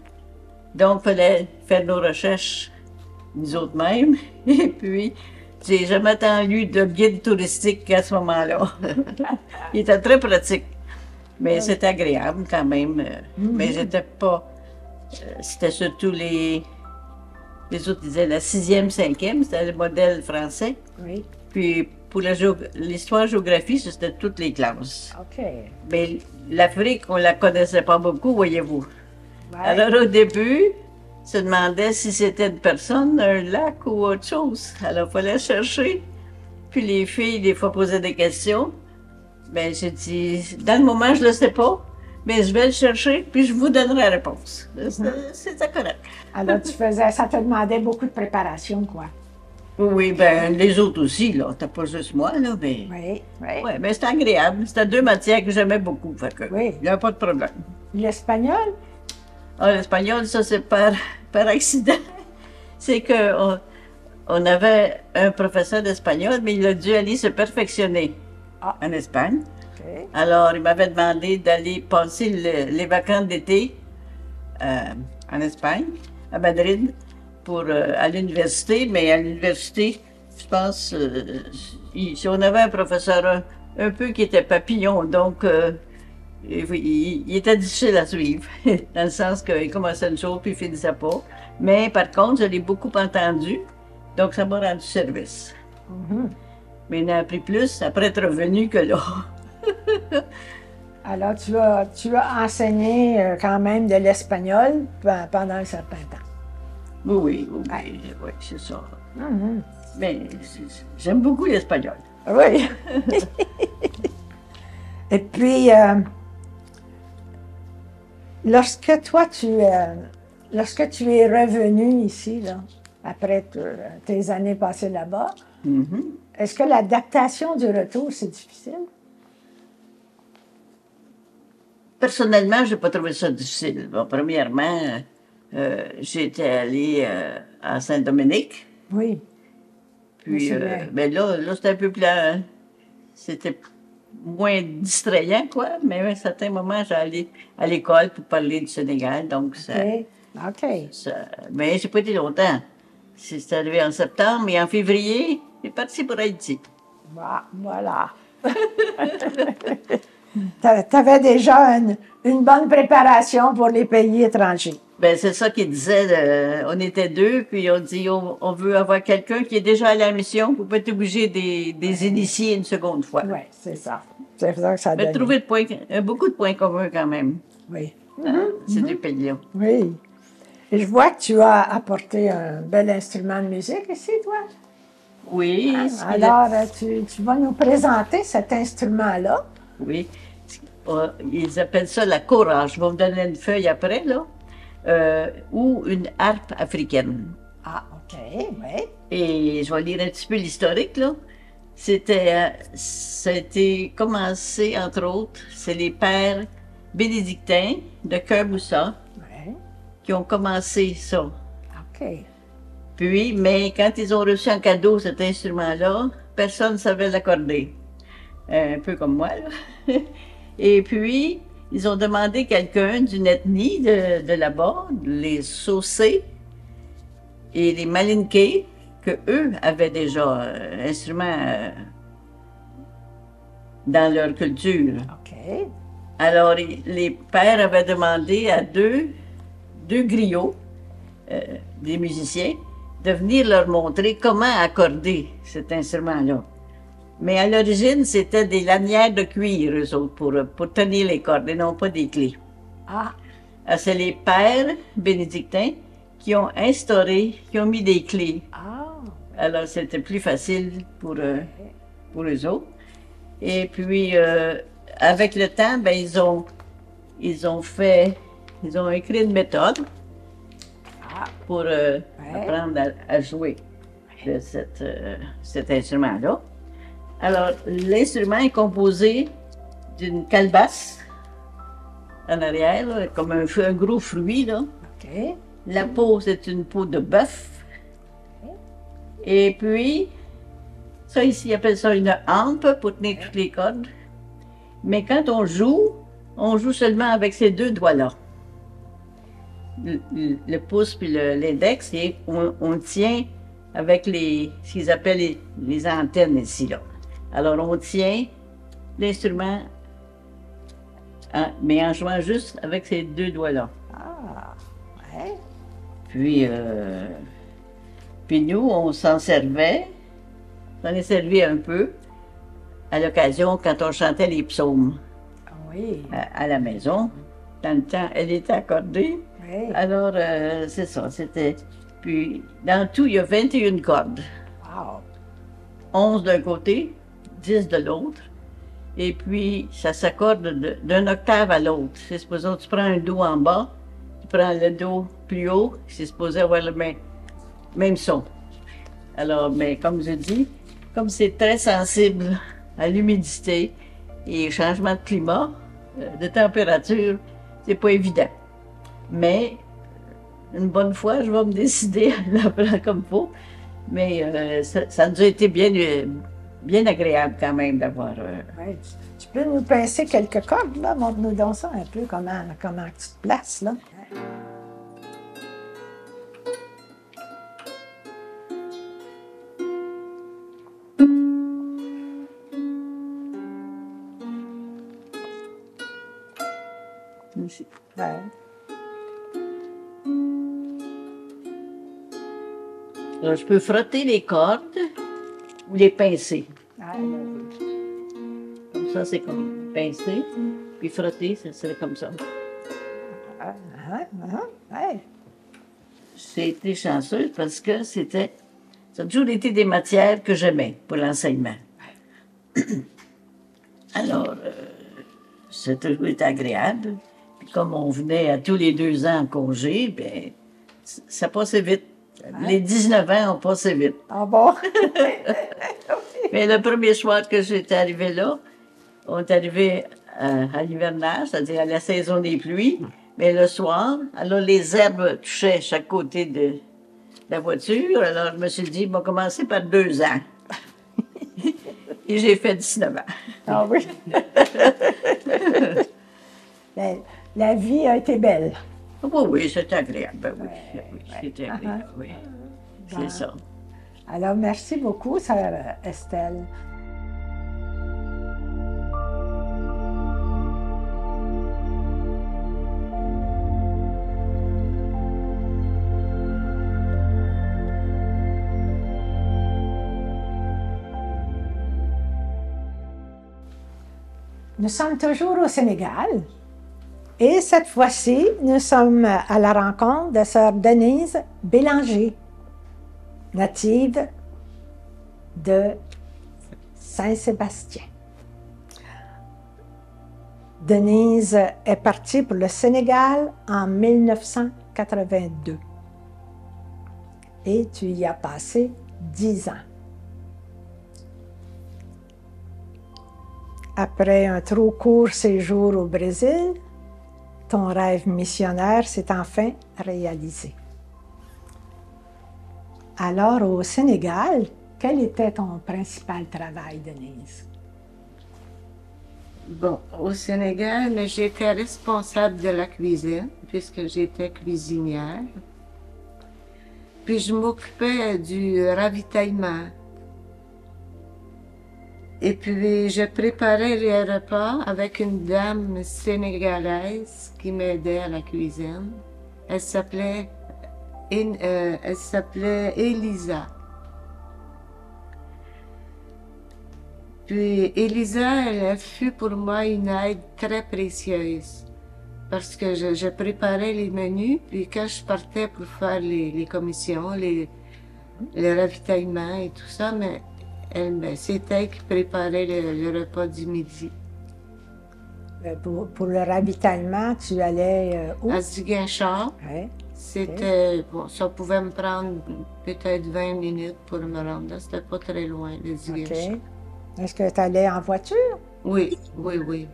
Donc, il fallait faire nos recherches nous autres mêmes. Et puis, j'ai jamais tant lu de guide touristique qu'à ce moment-là. Il était très pratique. Mais c'était agréable quand même. Mais j'étais pas... c'était surtout les autres disaient la 6e, 5e, c'était le modèle français. Oui. Puis pour l'histoire-géographie, c'était toutes les classes. OK. Mais l'Afrique, on la connaissait pas beaucoup, voyez-vous. Ouais. Alors au début, on se demandait si c'était une personne, un lac ou autre chose. Alors il fallait chercher. Puis les filles, des fois, posaient des questions. Ben, j'ai dit, dans le moment, je ne le sais pas, mais je vais le chercher, puis je vous donnerai la réponse. C'était correct. Alors, ça te demandait beaucoup de préparation, quoi. Oui, ben, les autres aussi, là. T'as pas juste moi, là, mais... Oui, oui. Ouais, mais c'était agréable. C'était 2 matières que j'aimais beaucoup, fait que... Oui. Il n'y a pas de problème. L'espagnol? Ah, l'espagnol, ça, c'est par accident. C'est que on avait un professeur d'espagnol, mais il a dû aller se perfectionner en Espagne. OK. Alors, il m'avait demandé d'aller passer les vacances d'été en Espagne, à Madrid, à l'université. Mais à l'université, je pense, si on avait un professeur un peu qui était papillon, donc il était difficile à suivre, dans le sens qu'il commençait une chose puis il finissait pas. Mais par contre, je l'ai beaucoup entendu, donc ça m'a rendu service. Mais il en a appris plus après être revenu que là. Alors, tu as enseigné quand même de l'espagnol pendant un certain temps. Oui, c'est ça. Mais j'aime beaucoup l'espagnol. Oui. Et puis, lorsque tu es revenu ici, là, après tes années passées là-bas, est-ce que l'adaptation du retour, c'est difficile? Personnellement, je n'ai pas trouvé ça difficile. Bon, premièrement, j'étais allée à Saint-Dominique. Oui. Puis, c'est vrai. ben là c'était un peu plus... c'était moins distrayant, quoi. Mais à un certain moment, j'allais à l'école pour parler du Sénégal. Donc, OK. mais j'ai pas été longtemps. C'est arrivé en septembre, et en février, j'ai parti pour Haïti. Voilà. Tu avais déjà une bonne préparation pour les pays étrangers. Ben, c'est ça qu'il disait. On était deux, puis on dit on veut avoir quelqu'un qui est déjà à la mission pour pas être obligé des initier une seconde fois. Oui, c'est ça. C'est ça que ça Mais donne. trouver beaucoup de points communs quand même. Oui. Ces deux pays-là. Oui. Et je vois que tu as apporté un bel instrument de musique ici, toi. Oui. Alors, tu vas nous présenter cet instrument-là. Oui. Ils appellent ça la kora. Je vais vous donner une feuille après, là. Ou une harpe africaine. Ah, OK, oui. Et je vais lire un petit peu l'historique, là. Ça a été commencé, entre autres, c'est les pères bénédictins de Cœur-Moussa Oui. qui ont commencé ça. OK. Puis, mais quand ils ont reçu en cadeau cet instrument-là, personne ne savait l'accorder. Un peu comme moi, là. Et puis, ils ont demandé quelqu'un d'une ethnie de là-bas, les Saucés et les Malinké, que eux avaient déjà un instrument dans leur culture. OK. Alors, les pères avaient demandé à deux griots, des musiciens, de venir leur montrer comment accorder cet instrument-là. Mais à l'origine, c'était des lanières de cuir, eux autres, pour tenir les cordes, et non pas des clés. Ah, Alors, c'est les pères bénédictins qui ont instauré, qui ont mis des clés. ah, Alors, c'était plus facile pour eux autres. Et puis, avec le temps, ben, ils ont écrit une méthode pour apprendre à jouer de cet instrument-là. Alors, l'instrument est composé d'une calebasse en arrière, là, comme un gros fruit, là. OK. La peau, c'est une peau de bœuf. Et puis, ça ici, ils appellent ça une hampe pour tenir toutes les cordes. Mais quand on joue seulement avec ces deux doigts-là. Le pouce puis l'index, et on tient avec ce qu'ils appellent les antennes ici, là. Alors, on tient l'instrument, mais en jouant juste avec ces deux doigts-là. Ah, ouais. Puis nous, on s'en servait, on est servi un peu à l'occasion quand on chantait les psaumes Oui. à la maison. Dans le temps, elle était accordée. Oui. Alors, c'est ça, c'était... Puis, dans tout, il y a 21 cordes. Wow. 11 d'un côté, 10 de l'autre. Et puis, ça s'accorde d'un octave à l'autre. C'est supposé, tu prends un Do en bas, tu prends le Do plus haut, c'est supposé avoir le même son. Alors, mais comme je dis, comme c'est très sensible à l'humidité et au changement de climat, de température, c'est pas évident. Mais, une bonne fois, je vais me décider à l'apprendre comme il faut. Mais ça nous a été bien agréable quand même d'avoir... Ouais. Tu peux nous pincer quelques cordes, là? Montre-nous donc ça un peu, comment tu te places, là. Ici. Ouais. Alors, je peux frotter les cordes ou les pincer. Ah, là, oui. Comme ça, c'est comme pincer. Puis frotter, ça serait comme ça. Ah, ouais. J'ai été chanceuse parce que ça a toujours été des matières que j'aimais pour l'enseignement. Alors, ça a toujours été agréable. Puis comme on venait à tous les 2 ans en congé, bien, ça passait vite. Les 19 ans ont passé vite. Ah bon? Mais le premier soir que j'étais arrivée là, on est arrivé à l'hivernage, c'est-à-dire à la saison des pluies. Mais le soir, alors les herbes touchaient chaque côté de la voiture. Alors je me suis dit, on va commencer par 2 ans. Et j'ai fait 19 ans. Ah oui. La vie a été belle. Oui, c'était agréable. Ben oui, oui, c'était Ouais. agréable, oui. Bon. C'est ça. Alors, merci beaucoup, sœur Estelle. Nous sommes toujours au Sénégal et cette fois-ci, nous sommes à la rencontre de sœur Denise Bélanger, native de Saint-Sébastien. Denise est partie pour le Sénégal en 1982 et tu y as passé 10 ans. Après un trop court séjour au Brésil, ton rêve missionnaire s'est enfin réalisé. Alors, au Sénégal, quel était ton principal travail, Denise? Bon, au Sénégal, j'étais responsable de la cuisine, puisque j'étais cuisinière. Puis je m'occupais du ravitaillement. Et puis je préparais les repas avec une dame sénégalaise qui m'aidait à la cuisine. Elle s'appelait Elisa. Puis Elisa, elle fut pour moi une aide très précieuse parce que je préparais les menus, puis quand je partais pour faire les commissions, les ravitaillements et tout ça, mais c'est elle qui préparait le repas du midi. Pour le ravitaillement, tu allais où? À Ziguinchor. Ouais. C'était, bon, ça pouvait me prendre peut-être 20 minutes pour me rendre là. C'était pas très loin, de Ziguinchor. OK. Est-ce que tu allais en voiture? Oui. Okay.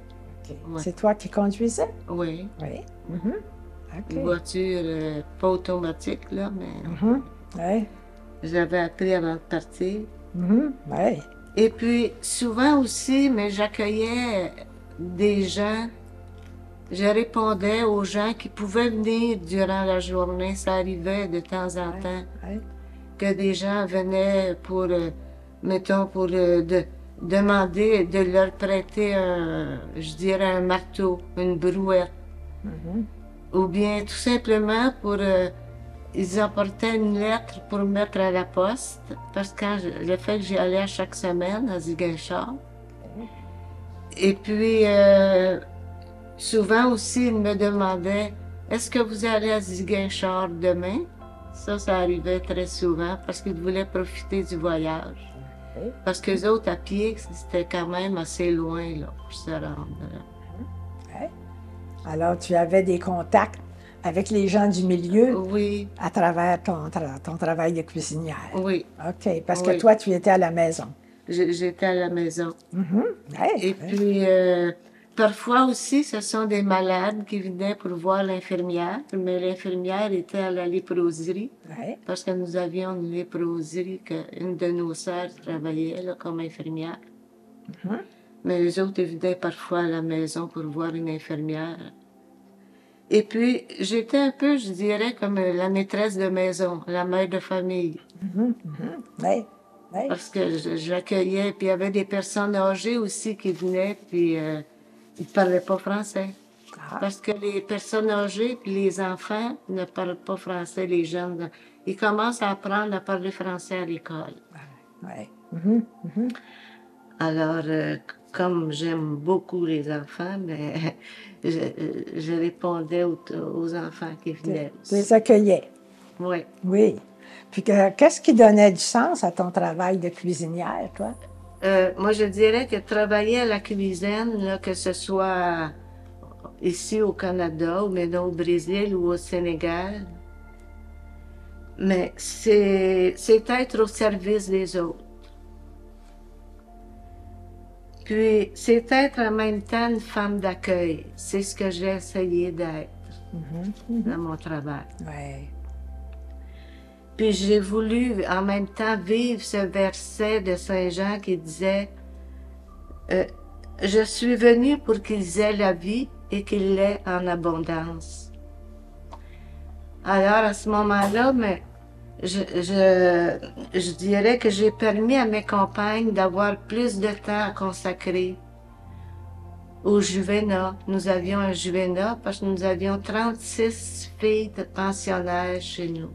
Ouais. C'est toi qui conduisais? Oui. Oui. OK. Une voiture pas automatique, là, mais Oui. j'avais appris avant de partir. Oui. Et puis, souvent aussi, mais j'accueillais des gens, je répondais aux gens qui pouvaient venir durant la journée. Ça arrivait de temps en temps que des gens venaient pour, mettons, pour demander de leur prêter je dirais un marteau, une brouette. Ou bien tout simplement pour... ils apportaient une lettre pour mettre à la poste, parce que le fait que j'y allais à chaque semaine à Ziguinchor. Et puis, souvent aussi, ils me demandaient, est-ce que vous allez à Ziguinchor demain? Ça arrivait très souvent parce qu'ils voulaient profiter du voyage. Parce que les autres, à pied, c'était quand même assez loin là, pour se rendre. Alors, tu avais des contacts avec les gens du milieu à travers ton travail de cuisinière. Oui. OK, parce que toi, tu étais à la maison. J'étais à la maison. Et puis, parfois aussi, ce sont des malades qui venaient pour voir l'infirmière, mais l'infirmière était à la léproserie, parce que nous avions une léproserie qu'une de nos sœurs travaillait là, comme infirmière. Mais les autres venaient parfois à la maison pour voir une infirmière. Et puis, j'étais un peu, je dirais, comme la maîtresse de maison, la mère de famille. Parce que j'accueillais, puis il y avait des personnes âgées aussi qui venaient, puis ils ne parlaient pas français. Parce que les personnes âgées puis les enfants ne parlent pas français, les jeunes. Ils commencent à apprendre à parler français à l'école. Alors, comme j'aime beaucoup les enfants, mais je répondais aux enfants qui venaient. Tu les accueillais? Oui. Oui. Puis qu'est-ce qui donnait du sens à ton travail de cuisinière, toi? Moi, je dirais que travailler à la cuisine, là, que ce soit ici au Canada, ou maintenant au Brésil ou au Sénégal, mais c'est être au service des autres. Puis, c'est être en même temps une femme d'accueil. C'est ce que j'ai essayé d'être dans mon travail. Puis j'ai voulu en même temps vivre ce verset de Saint Jean qui disait « Je suis venu pour qu'ils aient la vie et qu'ils l'aient en abondance. » Alors à ce moment-là, mais je dirais que j'ai permis à mes compagnes d'avoir plus de temps à consacrer au juvénat. Nous avions un juvénat parce que nous avions 36 filles de pensionnaires chez nous.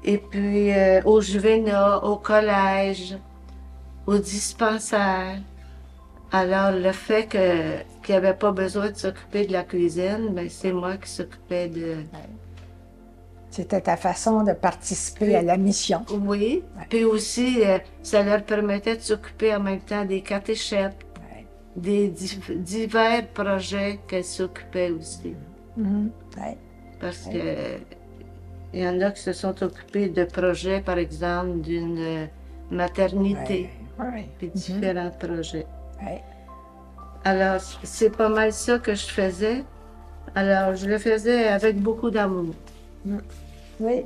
Et puis au juvénat, au collège, au dispensaire. Alors, le fait qu'il n'y avait pas besoin de s'occuper de la cuisine, ben, c'est moi qui s'occupais de... C'était ta façon de participer à la mission. Oui. Ouais. Puis aussi, ça leur permettait de s'occuper en même temps des catéchètes, Ouais. des divers projets qu'elles s'occupaient aussi. Mhm. Ouais. Parce que il y en a qui se sont occupés de projets, par exemple, d'une maternité, Ouais. puis différents projets. Ouais. Alors, c'est pas mal ça que je faisais. Alors, je le faisais avec beaucoup d'amour. Oui.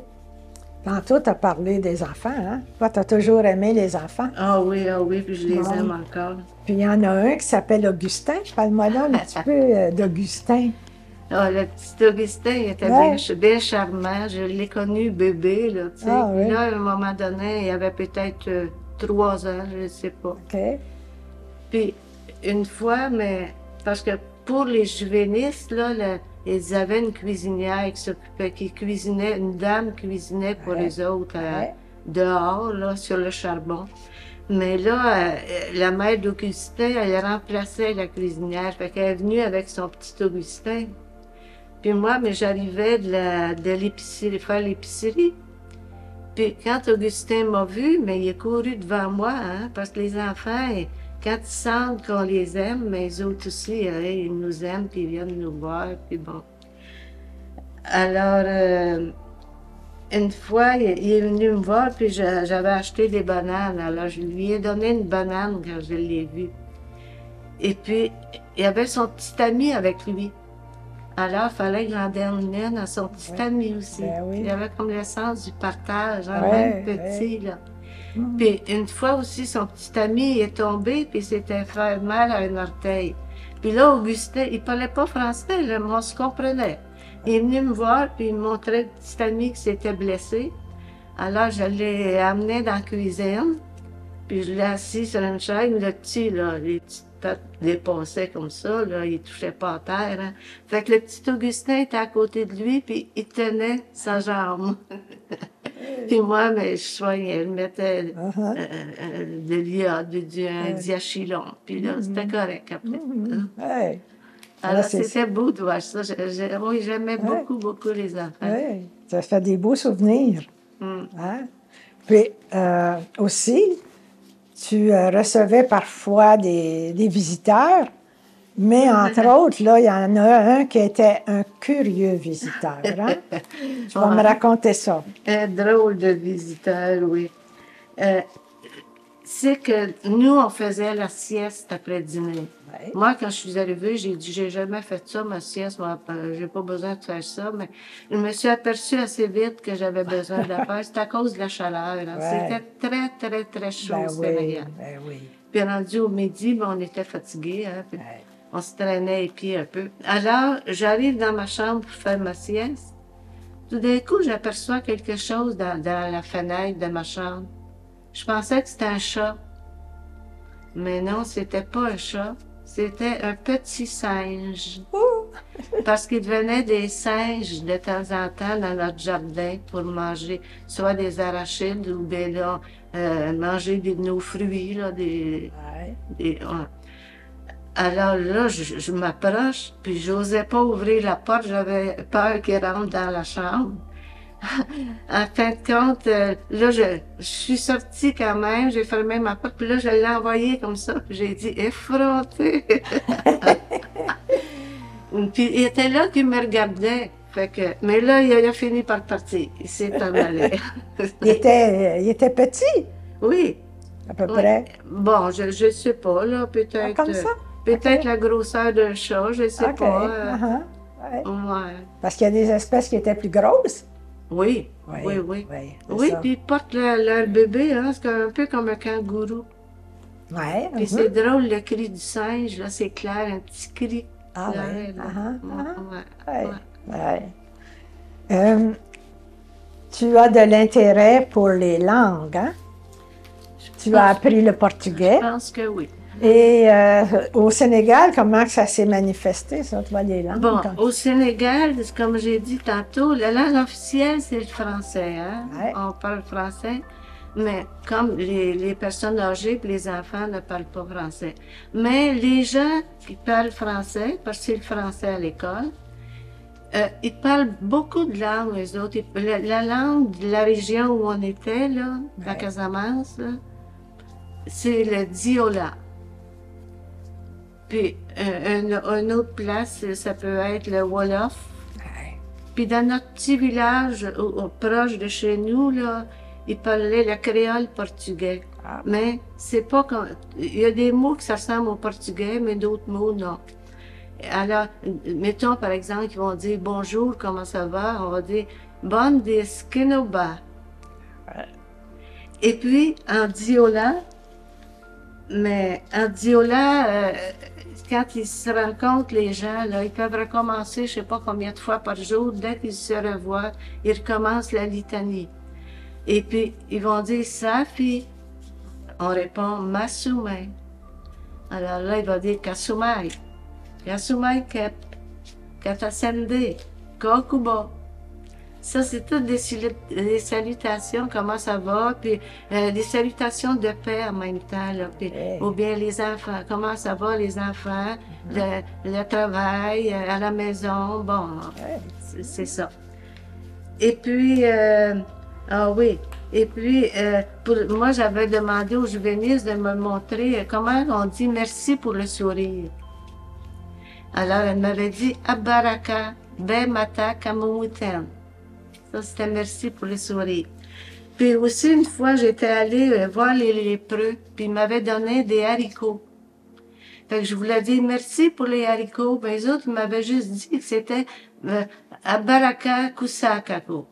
Tantôt, tu as parlé des enfants, hein? Toi, tu as toujours aimé les enfants. Ah oui, puis je les Bon. aime encore. Puis il y en a un qui s'appelle Augustin. Parle-moi là un petit peu d'Augustin. Ah, le petit Augustin, il était Ouais. bien charmant. Je l'ai connu bébé, là, tu sais. Ah, Puis oui. là, à un moment donné, il avait peut-être 3 ans, je ne sais pas. OK. Puis, une fois, mais parce que pour les juvénistes, là, ils avaient une cuisinière qui cuisinait, une dame cuisinait pour Ouais. les autres Ouais. dehors, là, sur le charbon. Mais là, la mère d'Augustin, elle remplaçait la cuisinière. Fait qu'elle est venue avec son petit Augustin. Puis moi, mais j'arrivais de l'épicerie, faire l'épicerie. Puis quand Augustin m'a vu, mais il est couru devant moi, hein, parce que les enfants, quand ils sentent qu'on les aime, mais les autres aussi, ils nous aiment, puis ils viennent nous voir, puis bon. Alors, une fois, il est venu me voir, puis j'avais acheté des bananes. Alors, je lui ai donné une banane quand je l'ai vu. Et puis, il y avait son petit ami avec lui. Alors, il fallait qu'il en donne une à son petit ami aussi. Ben oui. Il avait comme le sens du partage, hein, Ouais, même petit, là. Mhm. Puis une fois aussi, son petit ami est tombé, puis il s'était fait mal à un orteil. Puis là, Augustin, il parlait pas français, là, mais on se comprenait. Il est venu me voir, puis il me montrait le petit ami qui s'était blessé. Alors, je l'ai amené dans la cuisine, puis je l'ai assis sur une chaise. Le petit, là, les petites pattes dépassaient comme ça, là, il touchait pas à terre. Hein. Fait que le petit Augustin était à côté de lui, puis il tenait sa jambe. Puis moi, mais je soignais, je mettais Uh-huh. de l'IA, un diachylon. Puis là, c'était correct après. Mhm. Ouais. Alors, Là, c'est c'était beau de voir ça. Oui, j'aimais Ouais. beaucoup les enfants. Oui, ça fait des beaux souvenirs. Hum. Hein? Puis aussi, tu recevais parfois des visiteurs, mais entre autres, là, il y en a un qui était un curieux visiteur. Hein? Tu vas me Ouais. raconter ça. Un drôle de visiteur, oui. C'est que nous, on faisait la sieste après dîner. Ouais. Moi, quand je suis arrivée, j'ai dit, j'ai jamais fait ça, ma sieste, moi, j'ai pas besoin de faire ça, mais je me suis aperçue assez vite que j'avais besoin de la faire. C'était à cause de la chaleur. Hein. Ouais. C'était très chaud Ben au oui, Sénégal. ben oui. Puis rendu au midi, ben, on était fatigués, hein, puis Ouais. on se traînait les pieds un peu. Alors, j'arrive dans ma chambre pour faire ma sieste. Tout d'un coup, j'aperçois quelque chose dans la fenêtre de ma chambre. Je pensais que c'était un chat. Mais non, c'était pas un chat. C'était un petit singe. Parce qu'il venait des singes de temps en temps dans notre jardin pour manger soit des arachides ou bien là, manger de nos fruits, là, Ouais. ouais. Alors là, je m'approche, puis j'osais pas ouvrir la porte, j'avais peur qu'il rentre dans la chambre. En fin de compte, là, je suis sortie quand même, j'ai fermé ma porte, puis là, je l'ai envoyé comme ça, puis j'ai dit « effronté ». Puis il était là qui me regardait. Fait que, mais là, il a fini par partir. Il s'est en allé. Il était petit, Oui. à peu Oui. près. Bon, je sais pas, là, peut-être. Ah, comme ça? Peut-être Ok. la grosseur d'un chat, je sais OK. pas. Uh-huh. Ouais. Ouais. Parce qu'il y a des espèces qui étaient plus grosses. Oui, Ouais, oui, oui. ouais, c'est Oui, ça. puis ils portent leur bébé, hein, c'est un peu comme un kangourou. Ouais. Puis mhm. c'est drôle, le cri du singe, là, c'est clair, un petit cri. Ah Là, ouais. là. Uh-huh, Ouais, Ouais. ouais. Ouais. Tu as de l'intérêt pour les langues, hein? Tu as appris le portugais. Je pense que oui. Et au Sénégal, comment que ça s'est manifesté, ça, toi, les langues? Bon, quand- au Sénégal, comme j'ai dit tantôt, la langue officielle, c'est le français. Hein? Ouais. On parle français. mais comme les personnes âgées et les enfants ne parlent pas français. Mais les gens qui parlent français, parce que c'est le français à l'école, ils parlent beaucoup de langues, les autres. La langue de la région où on était, là, la Casamance, là, c'est le Diola. Puis, une autre place, ça peut être le Wolof. Ouais. Puis, dans notre petit village, proche de chez nous, là, ils parlaient le créole portugais. Ah. Mais c'est pas comme... Il y a des mots qui ressemblent au portugais, mais d'autres mots, non. Alors, mettons, par exemple, ils vont dire « Bonjour, comment ça va? » On va dire « Bon desquenoba. » Et puis, en Diola, quand ils se rencontrent, les gens, là, ils peuvent recommencer, je sais pas combien de fois par jour, dès qu'ils se revoient, ils recommencent la litanie. Et puis, ils vont dire « Safi ». On répond « Masumai ». Alors là, il va dire « Kasumai ». Kasumai Kep, Katasende, Kokubo. Ça, c'est toutes des salutations, comment ça va, puis des salutations de paix en même temps, là, puis, ou bien les enfants, comment ça va les enfants, le travail, à la maison, bon, c'est ça. Et puis, ah oui, et puis, moi, j'avais demandé aux juvénistes de me montrer comment on dit merci pour le sourire. Alors, elle m'avait dit « Abaraka, be mata kamumuten ». Ça, c'était merci pour le sourire. Puis aussi, une fois, j'étais allée voir les lépreux, puis ils m'avaient donné des haricots. Fait que je voulais dire merci pour les haricots. Ben, les autres, ils m'avaient juste dit que c'était Abaraka Kusakako.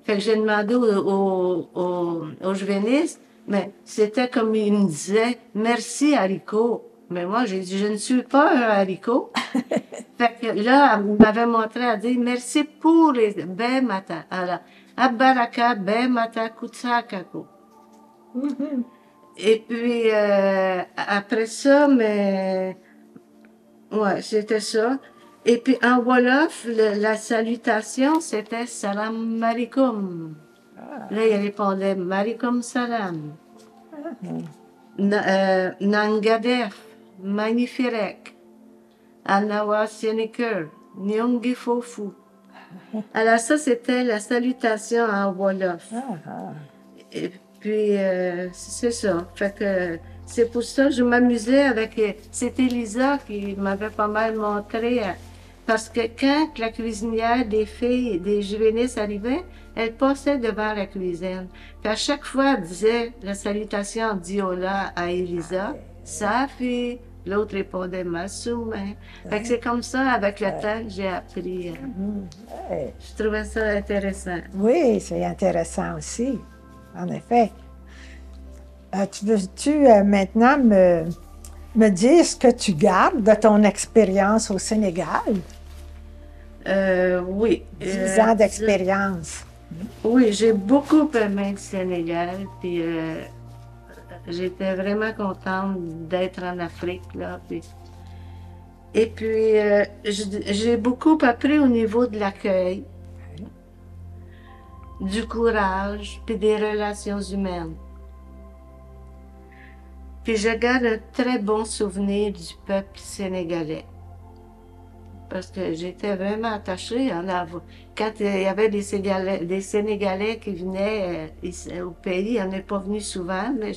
Fait que j'ai demandé aux juvénistes, mais c'était comme ils me disaient merci haricots. Mais moi, j'ai dit, je ne suis pas un haricot. Fait que là, elle m'avait montré à dire, merci pour les mata. Alors, abaraka, mata, kutsakako. Et puis, après ça, mais, ouais, c'était ça. Et puis, en Wolof, la salutation, c'était salam alaikum. Là, il répondait, malikum salam. Nangadef. Magnifique, Anawa Sieneker, Nyongi Fofu. Alors ça, c'était la salutation en Wolof. Et puis, c'est ça. Fait que c'est pour ça que je m'amusais avec... C'était Lisa qui m'avait pas mal montré. Parce que quand la cuisinière des filles, des juvénistes arrivait, elle passait devant la cuisine. Puis à chaque fois, elle disait la salutation en diola à Elisa, Safi. L'autre répondait Massoum. Fait que c'est comme ça, avec le temps, que j'ai appris. Je trouvais ça intéressant. Oui, c'est intéressant aussi, en effet. Veux-tu maintenant me dire ce que tu gardes de ton expérience au Sénégal? Oui. 10 ans d'expérience. Oui, j'ai beaucoup aimé le Sénégal, puis j'étais vraiment contente d'être en Afrique, là. Et puis, j'ai beaucoup appris au niveau de l'accueil, du courage, puis des relations humaines. Puis je garde un très bon souvenir du peuple sénégalais. Parce que j'étais vraiment attachée. Quand il y avait des Sénégalais qui venaient au pays, ils n'en est pas venu souvent, mais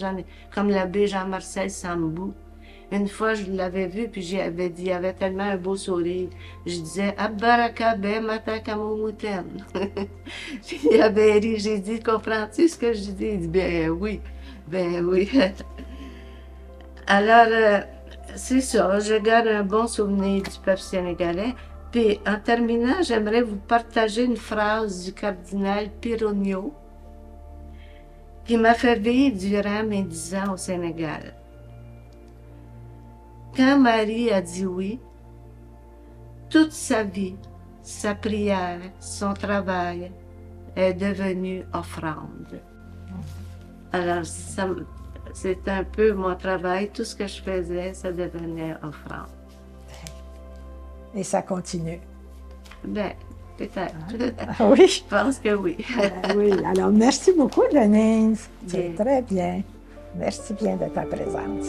comme l'abbé Jean-Marcel Sambou. Une fois, je l'avais vu, puis j'avais dit, il avait tellement un beau sourire. Je disais, Abaraka be mata kamumuten. Puis il avait ri, j'ai dit, comprends-tu ce que je dis? Il dit, ben oui. Alors, c'est ça, je garde un bon souvenir du peuple sénégalais. Puis, en terminant, j'aimerais vous partager une phrase du cardinal Pironio qui m'a fait vivre durant mes 10 ans au Sénégal. Quand Marie a dit oui, toute sa vie, sa prière, son travail est devenu offrande. Alors, c'est un peu mon travail, tout ce que je faisais, ça devenait offrande. Et ça continue. Ben, peut-être. Ah oui. Je pense que oui. Oui, alors merci beaucoup, Denise. Bien. C'est très bien. Merci bien de ta présence.